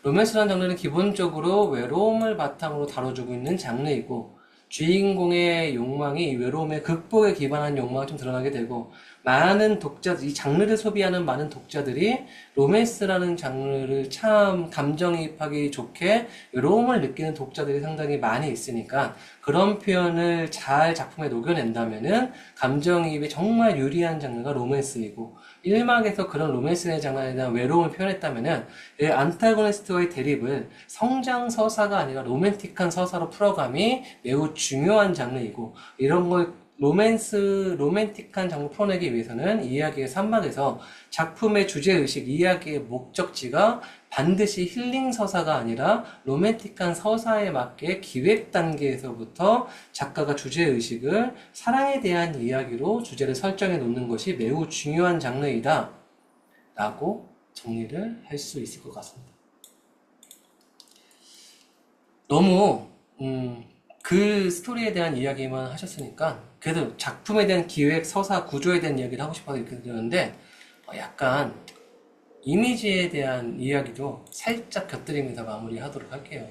로맨스라는 장르는 기본적으로 외로움을 바탕으로 다뤄주고 있는 장르이고 주인공의 욕망이 이 외로움의 극복에 기반한 욕망이 좀 드러나게 되고 많은 이 장르를 소비하는 많은 독자들이 로맨스라는 장르를 참 감정이입하기 좋게 외로움을 느끼는 독자들이 상당히 많이 있으니까 그런 표현을 잘 작품에 녹여낸다면은 감정이입에 정말 유리한 장르가 로맨스이고 1막에서 그런 로맨스의 장르에 대한 외로움을 표현했다면은 이 안타고니스트와의 대립을 성장 서사가 아니라 로맨틱한 서사로 풀어감이 매우 중요한 장르이고 이런 걸 로맨틱한 장르 풀어내기 위해서는 이야기의 3막에서 작품의 주제의식, 이야기의 목적지가 반드시 힐링 서사가 아니라 로맨틱한 서사에 맞게 기획 단계에서부터 작가가 주제의식을 사랑에 대한 이야기로 주제를 설정해 놓는 것이 매우 중요한 장르이다 라고 정리를 할 수 있을 것 같습니다. 너무 그 스토리에 대한 이야기만 하셨으니까 그래도 작품에 대한 기획, 서사, 구조에 대한 이야기를 하고 싶어서 이렇게 드렸는데 약간 이미지에 대한 이야기도 살짝 곁들이면서 마무리하도록 할게요.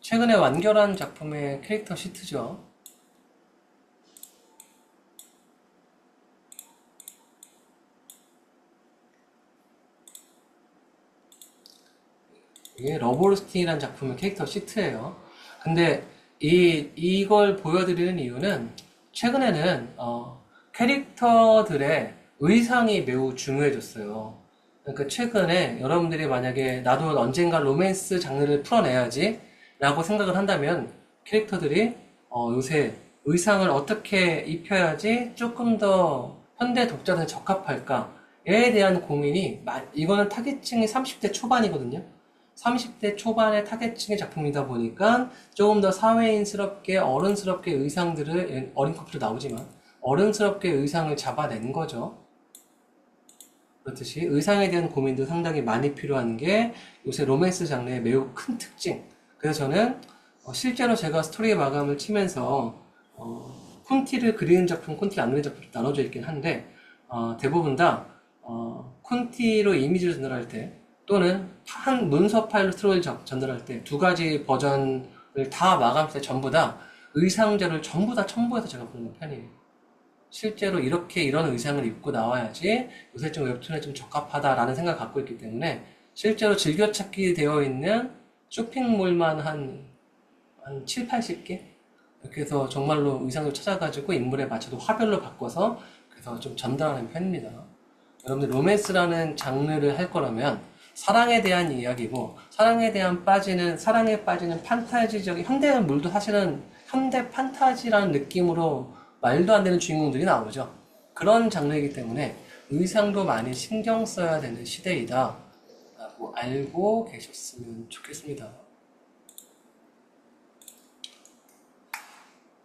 최근에 완결한 작품의 캐릭터 시트죠. 이게 러브로스팅이라는 작품의 캐릭터 시트예요. 근데 이걸 보여드리는 이유는 최근에는 캐릭터들의 의상이 매우 중요해졌어요. 그러니까 최근에 여러분들이 만약에 나도 언젠가 로맨스 장르를 풀어내야지 라고 생각을 한다면 캐릭터들이 요새 의상을 어떻게 입혀야지 조금 더 현대 독자들에 적합할까에 대한 고민이 이거는 타겟층이 30대 초반이거든요. 30대 초반의 타겟층의 작품이다 보니까 조금 더 사회인스럽게 어른스럽게 의상들을 어린 커플도 나오지만 어른스럽게 의상을 잡아낸 거죠. 그렇듯이 의상에 대한 고민도 상당히 많이 필요한 게 요새 로맨스 장르의 매우 큰 특징. 그래서 저는 실제로 제가 스토리 마감을 치면서 쿤티를 그리는 작품, 쿤티를 안 그리는 작품 나눠져 있긴 한데 대부분 다 쿤티로 이미지를 전달할 때 또는 한 문서 파일로 스토리를 전달할 때 두 가지 버전을 다 마감할 때 전부 다 의상자를 전부 다 첨부해서 제가 부르는 편이에요. 실제로 이렇게 이런 의상을 입고 나와야지 요새 좀 웹툰에 좀 적합하다라는 생각을 갖고 있기 때문에 실제로 즐겨찾기 되어 있는 쇼핑몰만 한 7, 80개? 이렇게 해서 정말로 의상을 찾아가지고 인물에 맞춰서 화별로 바꿔서 그래서 좀 전달하는 편입니다. 여러분들 로맨스라는 장르를 할 거라면 사랑에 대한 이야기고 사랑에 빠지는 판타지적인 현대물도 사실은 현대 판타지라는 느낌으로 말도 안 되는 주인공들이 나오죠. 그런 장르이기 때문에 의상도 많이 신경 써야 되는 시대이다 라고 알고 계셨으면 좋겠습니다.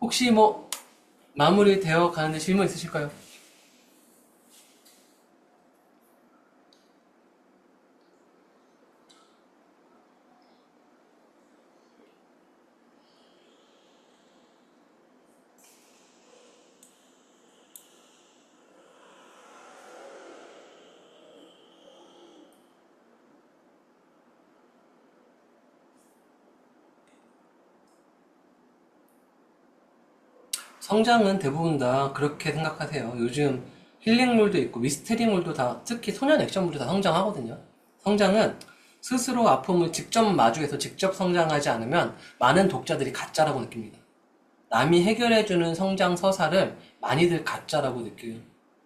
혹시 뭐 마무리되어 가는데 질문 있으실까요? 성장은 대부분 다 그렇게 생각하세요. 요즘 힐링물도 있고 미스테리물도 다, 특히 소년 액션물도 다 성장하거든요. 성장은 스스로 아픔을 직접 마주해서 직접 성장하지 않으면 많은 독자들이 가짜라고 느낍니다. 남이 해결해주는 성장 서사를 많이들 가짜라고 느껴요.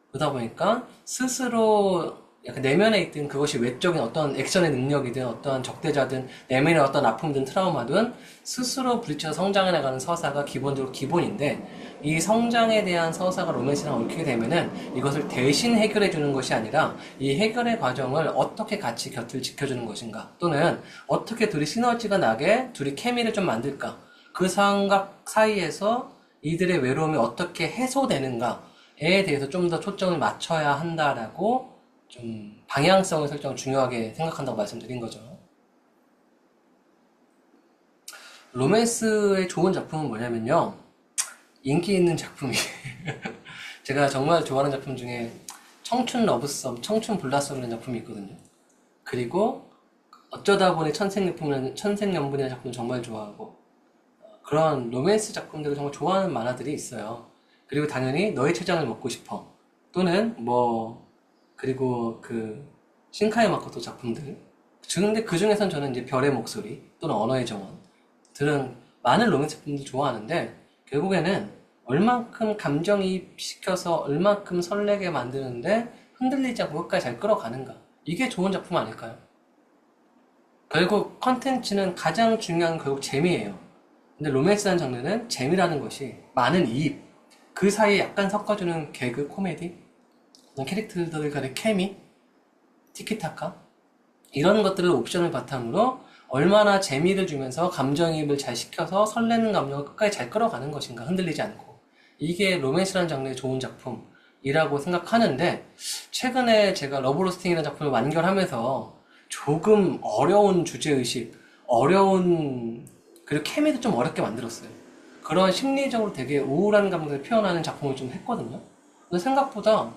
그러다 보니까 스스로 약간 내면에 있든 그것이 외적인 어떤 액션의 능력이든 어떤 적대자든 내면의 어떤 아픔든 트라우마든 스스로 부딪혀서 성장해 나가는 서사가 기본적으로 기본인데 이 성장에 대한 서사가 로맨스랑 얽히게 되면은 이것을 대신 해결해 주는 것이 아니라 이 해결의 과정을 어떻게 같이 곁을 지켜주는 것인가 또는 어떻게 둘이 시너지가 나게 둘이 케미를 좀 만들까 그 상각 사이에서 이들의 외로움이 어떻게 해소되는가에 대해서 좀 더 초점을 맞춰야 한다라고 좀 방향성을 설정 중요하게 생각한다고 말씀드린 거죠. 로맨스의 좋은 작품은 뭐냐면요. 인기 있는 작품이 제가 정말 좋아하는 작품 중에 청춘 러브썸, 청춘 불라썸이라는 작품이 있거든요. 그리고 어쩌다 보니 천생연분이라는 작품 정말 좋아하고 그런 로맨스 작품들을 정말 좋아하는 만화들이 있어요. 그리고 당연히 너의 췌장을 먹고 싶어 또는 그리고 그 신카이 마코토 작품들. 근데 그 중에선 저는 이제 별의 목소리 또는 언어의 정원 들은 많은 로맨스 작품들 좋아하는데 결국에는 얼만큼 감정이입시켜서 얼만큼 설레게 만드는데 흔들리지 않고 끝까지 잘 끌어가는가 이게 좋은 작품 아닐까요? 결국 컨텐츠는 가장 중요한 건 결국 재미예요. 근데 로맨스라는 장르는 재미라는 것이 많은 이입 그 사이에 약간 섞어주는 개그 코미디 캐릭터들 간의 케미 티키타카 이런 것들을 옵션을 바탕으로 얼마나 재미를 주면서 감정이입을 잘 시켜서 설레는 감정을 끝까지 잘 끌어가는 것인가 흔들리지 않고 이게 로맨스라는 장르의 좋은 작품이라고 생각하는데 최근에 제가 러브로스팅이라는 작품을 완결하면서 조금 어려운 주제의식 그리고 케미도 좀 어렵게 만들었어요. 그런 심리적으로 되게 우울한 감정을 표현하는 작품을 좀 했거든요. 근데 생각보다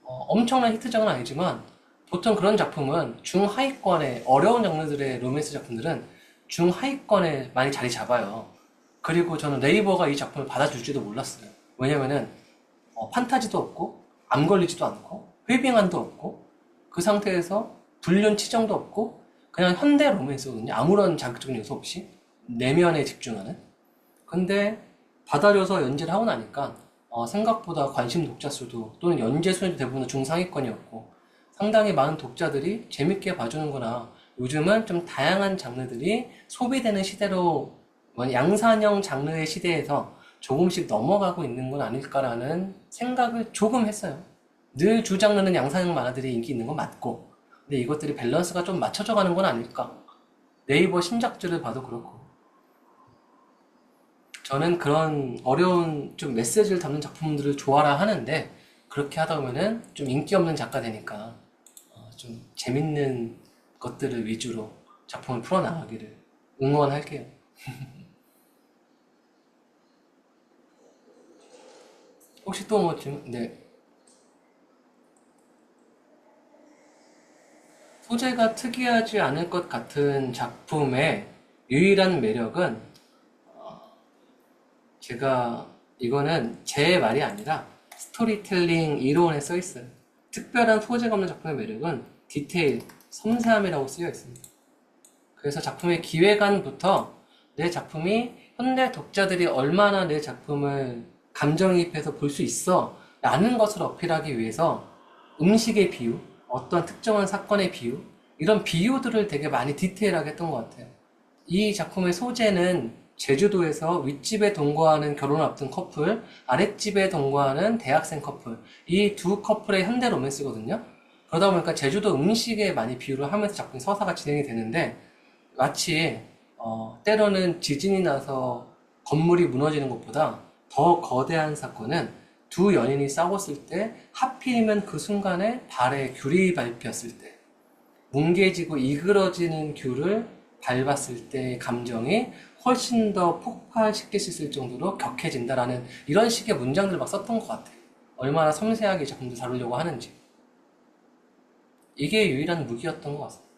엄청난 히트작은 아니지만 보통 그런 작품은 중하위권의 어려운 장르들의 로맨스 작품들은 중하위권에 많이 자리 잡아요. 그리고 저는 네이버가 이 작품을 받아줄지도 몰랐어요. 왜냐면은 판타지도 없고 암 걸리지도 않고 회빙안도 없고 그 상태에서 불륜 치정도 없고 그냥 현대 로맨스거든요. 아무런 자극적인 요소 없이 내면에 집중하는. 근데 받아줘서 연재를 하고 나니까 생각보다 관심 독자 수도 또는 연재 수준도 대부분 중상위권이었고 상당히 많은 독자들이 재밌게 봐주는구나. 요즘은 좀 다양한 장르들이 소비되는 시대로 양산형 장르의 시대에서 조금씩 넘어가고 있는 건 아닐까라는 생각을 조금 했어요. 늘 주장르는 양산형 만화들이 인기 있는 건 맞고 근데 이것들이 밸런스가 좀 맞춰져 가는 건 아닐까. 네이버 신작들을 봐도 그렇고 저는 그런 어려운 좀 메시지를 담는 작품들을 좋아라 하는데 그렇게 하다 보면은 좀 인기 없는 작가 되니까 좀 재밌는 것들을 위주로 작품을 풀어나가기를 응원할게요. 혹시 또 뭐 질문? 네. 소재가 특이하지 않을 것 같은 작품의 유일한 매력은 제가 이거는 제 말이 아니라 스토리텔링 이론에 써 있어요. 특별한 소재가 없는 작품의 매력은 디테일, 섬세함이라고 쓰여 있습니다. 그래서 작품의 기획안부터 내 작품이 현대 독자들이 얼마나 내 작품을 감정이입해서 볼 수 있어 라는 것을 어필하기 위해서 음식의 비유, 어떤 특정한 사건의 비유, 이런 비유들을 되게 많이 디테일하게 했던 것 같아요. 이 작품의 소재는 제주도에서 윗집에 동거하는 결혼을 앞둔 커플, 아랫집에 동거하는 대학생 커플, 이 두 커플의 현대 로맨스거든요. 그러다 보니까 제주도 음식에 많이 비유를 하면서 작품 서사가 진행이 되는데 마치 때로는 지진이 나서 건물이 무너지는 것보다 더 거대한 사건은 두 연인이 싸웠을 때 하필이면 그 순간에 발에 귤이 밟혔을 때 뭉개지고 이그러지는 귤을 밟았을 때의 감정이 훨씬 더 폭발시킬 수 있을 정도로 격해진다라는 이런 식의 문장들을 막 썼던 것 같아요. 얼마나 섬세하게 이 작품도 다루려고 하는지. 이게 유일한 무기였던 것 같습니다.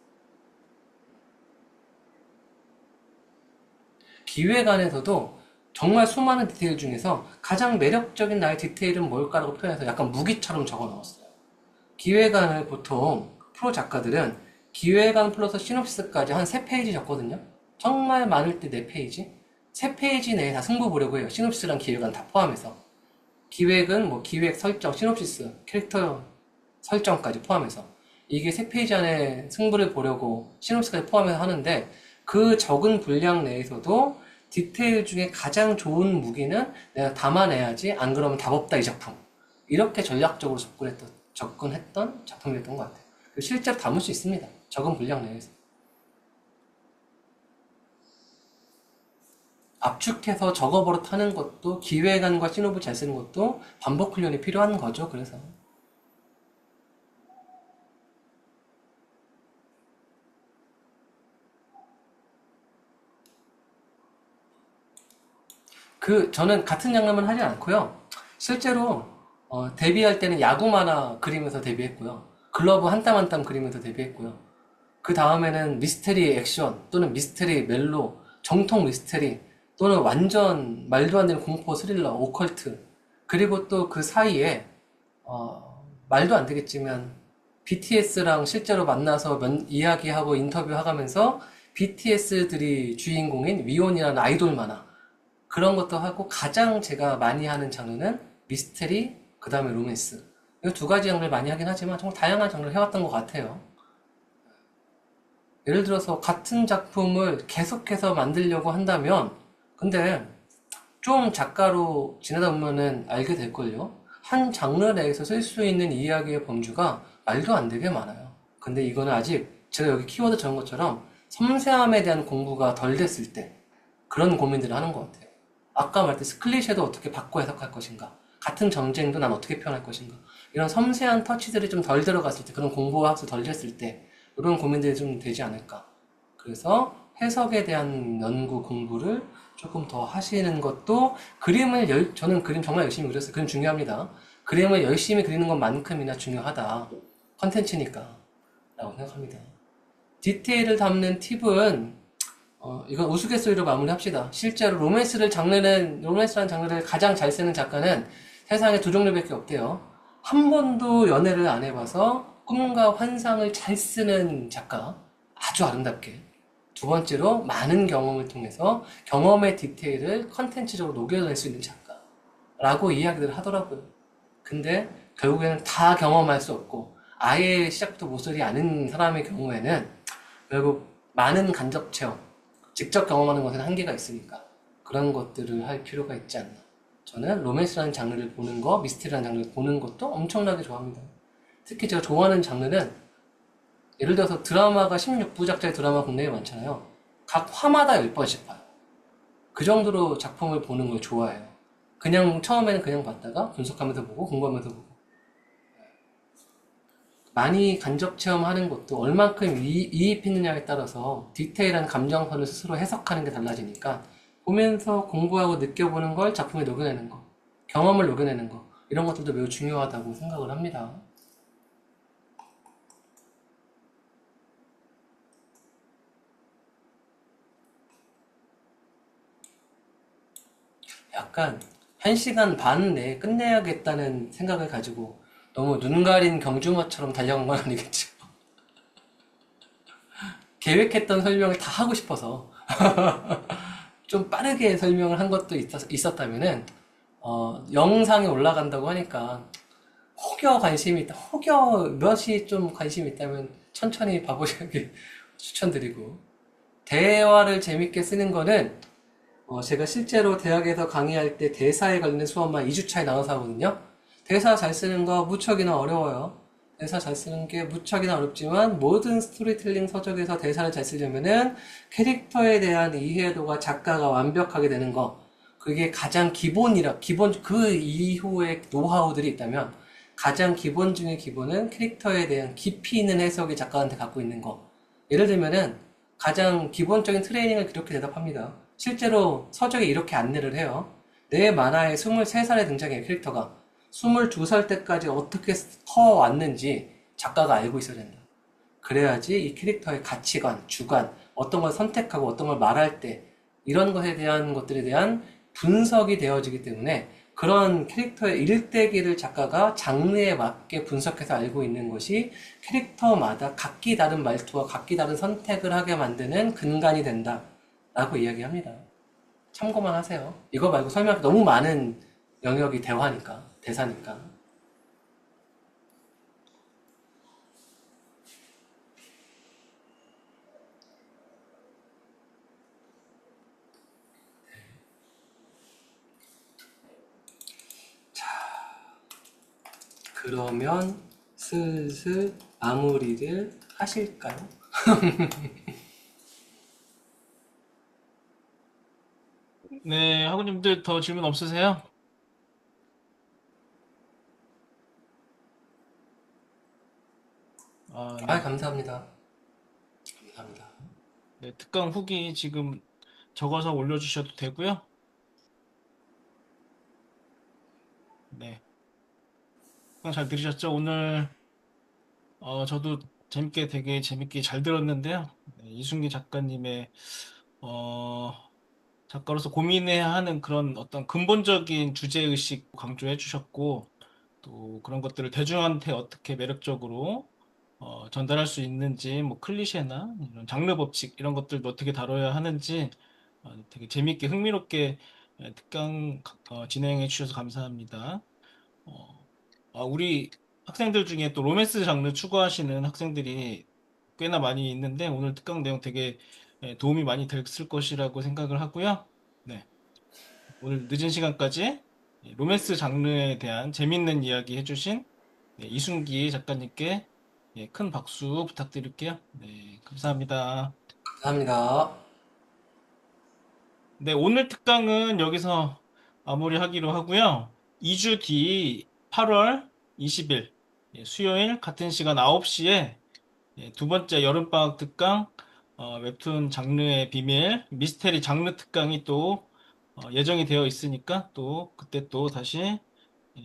기획안에서도 정말 수많은 디테일 중에서 가장 매력적인 나의 디테일은 뭘까라고 표현해서 약간 무기처럼 적어 넣었어요. 기획안을 보통 프로 작가들은 기획안 플러스 시놉시스까지 한 3페이지 적거든요. 정말 많을 때 4페이지? 3페이지 내에 다 승부 보려고 해요. 시놉시스랑 기획안 다 포함해서. 기획은 뭐 기획, 설정, 시놉시스, 캐릭터 설정까지 포함해서. 이게 3페이지 안에 승부를 보려고 시놉시스까지 포함해서 하는데 그 적은 분량 내에서도 디테일 중에 가장 좋은 무기는 내가 담아내야지 안 그러면 답 없다 이 작품. 이렇게 전략적으로 접근했던 작품이었던 것 같아요. 실제로 담을 수 있습니다. 적은 분량 내에서. 압축해서 적어버릇 하는 것도 기획안과 시노브 잘 쓰는 것도 반복 훈련이 필요한 거죠. 그래서 저는 같은 장르만 하지 않고요. 실제로 데뷔할 때는 야구 만화 그리면서 데뷔했고요. 글러브 한 땀 한 땀 그리면서 데뷔했고요. 그 다음에는 미스테리 액션 또는 미스테리 멜로, 정통 미스테리 또는 완전 말도 안 되는 공포 스릴러, 오컬트 그리고 또 그 사이에 말도 안 되겠지만 BTS랑 실제로 만나서 이야기하고 인터뷰하면서 BTS들이 주인공인 위온이라는 아이돌 만화 그런 것도 하고 가장 제가 많이 하는 장르는 미스테리, 그 다음에 로맨스. 이 두 가지 장르를 많이 하긴 하지만 정말 다양한 장르를 해왔던 것 같아요. 예를 들어서 같은 작품을 계속해서 만들려고 한다면 근데 좀 작가로 지내다 보면은 알게 될걸요. 한 장르 내에서 쓸 수 있는 이야기의 범주가 말도 안 되게 많아요. 근데 이거는 아직 제가 여기 키워드 적은 것처럼 섬세함에 대한 공부가 덜 됐을 때 그런 고민들을 하는 것 같아요. 아까 말했듯이 클리셰도 어떻게 바꿔 해석할 것인가 같은 전쟁도 난 어떻게 표현할 것인가 이런 섬세한 터치들이 좀 덜 들어갔을 때 그런 공부가 학습 덜 됐을 때 이런 고민들이 좀 되지 않을까 그래서 해석에 대한 연구 공부를 조금 더 하시는 것도 저는 그림 정말 열심히 그렸어요. 그림 중요합니다. 그림을 열심히 그리는 것만큼이나 중요하다. 컨텐츠니까 라고 생각합니다. 디테일을 담는 팁은 이건 우스갯소리로 마무리합시다. 실제로 로맨스라는 장르를 가장 잘 쓰는 작가는 세상에 두 종류밖에 없대요. 한 번도 연애를 안 해봐서 꿈과 환상을 잘 쓰는 작가, 아주 아름답게. 두 번째로 많은 경험을 통해서 경험의 디테일을 컨텐츠적으로 녹여낼 수 있는 작가라고 이야기를 하더라고요. 근데 결국에는 다 경험할 수 없고 아예 시작부터 모서리 않은 사람의 경우에는 결국 많은 간접 체험, 직접 경험하는 것에는 한계가 있으니까 그런 것들을 할 필요가 있지 않나. 저는 로맨스라는 장르를 보는 거, 미스테리라는 장르를 보는 것도 엄청나게 좋아합니다. 특히 제가 좋아하는 장르는 예를 들어서 드라마가 16부작짜리 드라마 국내에 많잖아요. 각 화마다 10번씩 봐요. 그 정도로 작품을 보는 걸 좋아해요. 그냥 처음에는 그냥 봤다가 분석하면서 보고 공부하면서 보고 많이 간접 체험하는 것도 얼만큼 이입했느냐에 따라서 디테일한 감정선을 스스로 해석하는 게 달라지니까 보면서 공부하고 느껴보는 걸 작품에 녹여내는 거, 경험을 녹여내는 거 이런 것들도 매우 중요하다고 생각을 합니다. 약간 1시간 반 내에 끝내야겠다는 생각을 가지고 너무 눈 가린 경주마처럼 달려간 건 아니겠죠. 계획했던 설명을 다 하고 싶어서 좀 빠르게 설명을 한 것도 있었다면은 영상이 올라간다고 하니까 혹여 관심이 있다, 혹여 몇이 좀 관심이 있다면 천천히 봐보시길 추천드리고 대화를 재밌게 쓰는 거는 제가 실제로 대학에서 강의할 때 대사에 관련된 수업만 2주차에 나눠서 하거든요. 대사 잘 쓰는 거 무척이나 어려워요. 대사 잘 쓰는 게 무척이나 어렵지만 모든 스토리텔링 서적에서 대사를 잘 쓰려면은 캐릭터에 대한 이해도가 작가가 완벽하게 되는 거. 그게 가장 기본, 그 이후에 노하우들이 있다면 가장 기본 중에 기본은 캐릭터에 대한 깊이 있는 해석이 작가한테 갖고 있는 거. 예를 들면은 가장 기본적인 트레이닝을 그렇게 대답합니다. 실제로 서적에 이렇게 안내를 해요. 내 만화에 23살에 등장해요, 캐릭터가. 22살 때까지 어떻게 커왔는지 작가가 알고 있어야 된다. 그래야지 이 캐릭터의 가치관, 주관, 어떤 걸 선택하고 어떤 걸 말할 때 이런 것에 대한 것들에 대한 분석이 되어지기 때문에 그런 캐릭터의 일대기를 작가가 장르에 맞게 분석해서 알고 있는 것이 캐릭터마다 각기 다른 말투와 각기 다른 선택을 하게 만드는 근간이 된다. 라고 이야기합니다. 참고만 하세요. 이거 말고 설명 너무 많은 영역이 대화니까, 대사니까. 그러면 슬슬 마무리를 하실까요? 네, 학우님들 더 질문 없으세요? 아, 아, 네. 감사합니다. 감사합니다. 네, 특강 후기 지금 적어서 올려주셔도 되고요. 네, 특강 잘 들으셨죠? 오늘 저도 되게 재밌게 잘 들었는데요. 네, 이순기 작가님의 어, 작가로서 고민해야 하는 그런 어떤 근본적인 주제의식 강조해 주셨고, 또 그런 것들을 대중한테 어떻게 매력적으로 전달할 수 있는지, 뭐 클리셰나 이런 장르 법칙 이런 것들도 어떻게 다뤄야 하는지 되게 재밌게 흥미롭게 특강 진행해 주셔서 감사합니다. 어, 우리 학생들 중에 또 로맨스 장르 추구하시는 학생들이 꽤나 많이 있는데 오늘 특강 내용 되게 도움이 많이 됐을 것이라고 생각을 하고요. 네. 오늘 늦은 시간까지 로맨스 장르에 대한 재밌는 이야기 해주신 이순기 작가님께 큰 박수 부탁드릴게요. 네, 감사합니다. 감사합니다. 네, 오늘 특강은 여기서 마무리하기로 하고요. 2주 뒤 8월 20일 수요일 같은 시간 9시에 두 번째 여름방학 특강 웹툰 장르의 비밀 미스테리 장르 특강이 또 예정이 되어 있으니까 또 그때 또 다시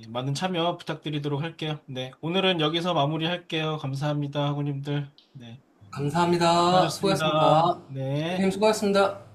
많은 참여 부탁드리도록 할게요. 네, 오늘은 여기서 마무리할게요. 감사합니다, 학우님들. 네, 감사합니다. 수고하셨습니다. 수고하셨습니다. 네. 선생님 수고하셨습니다.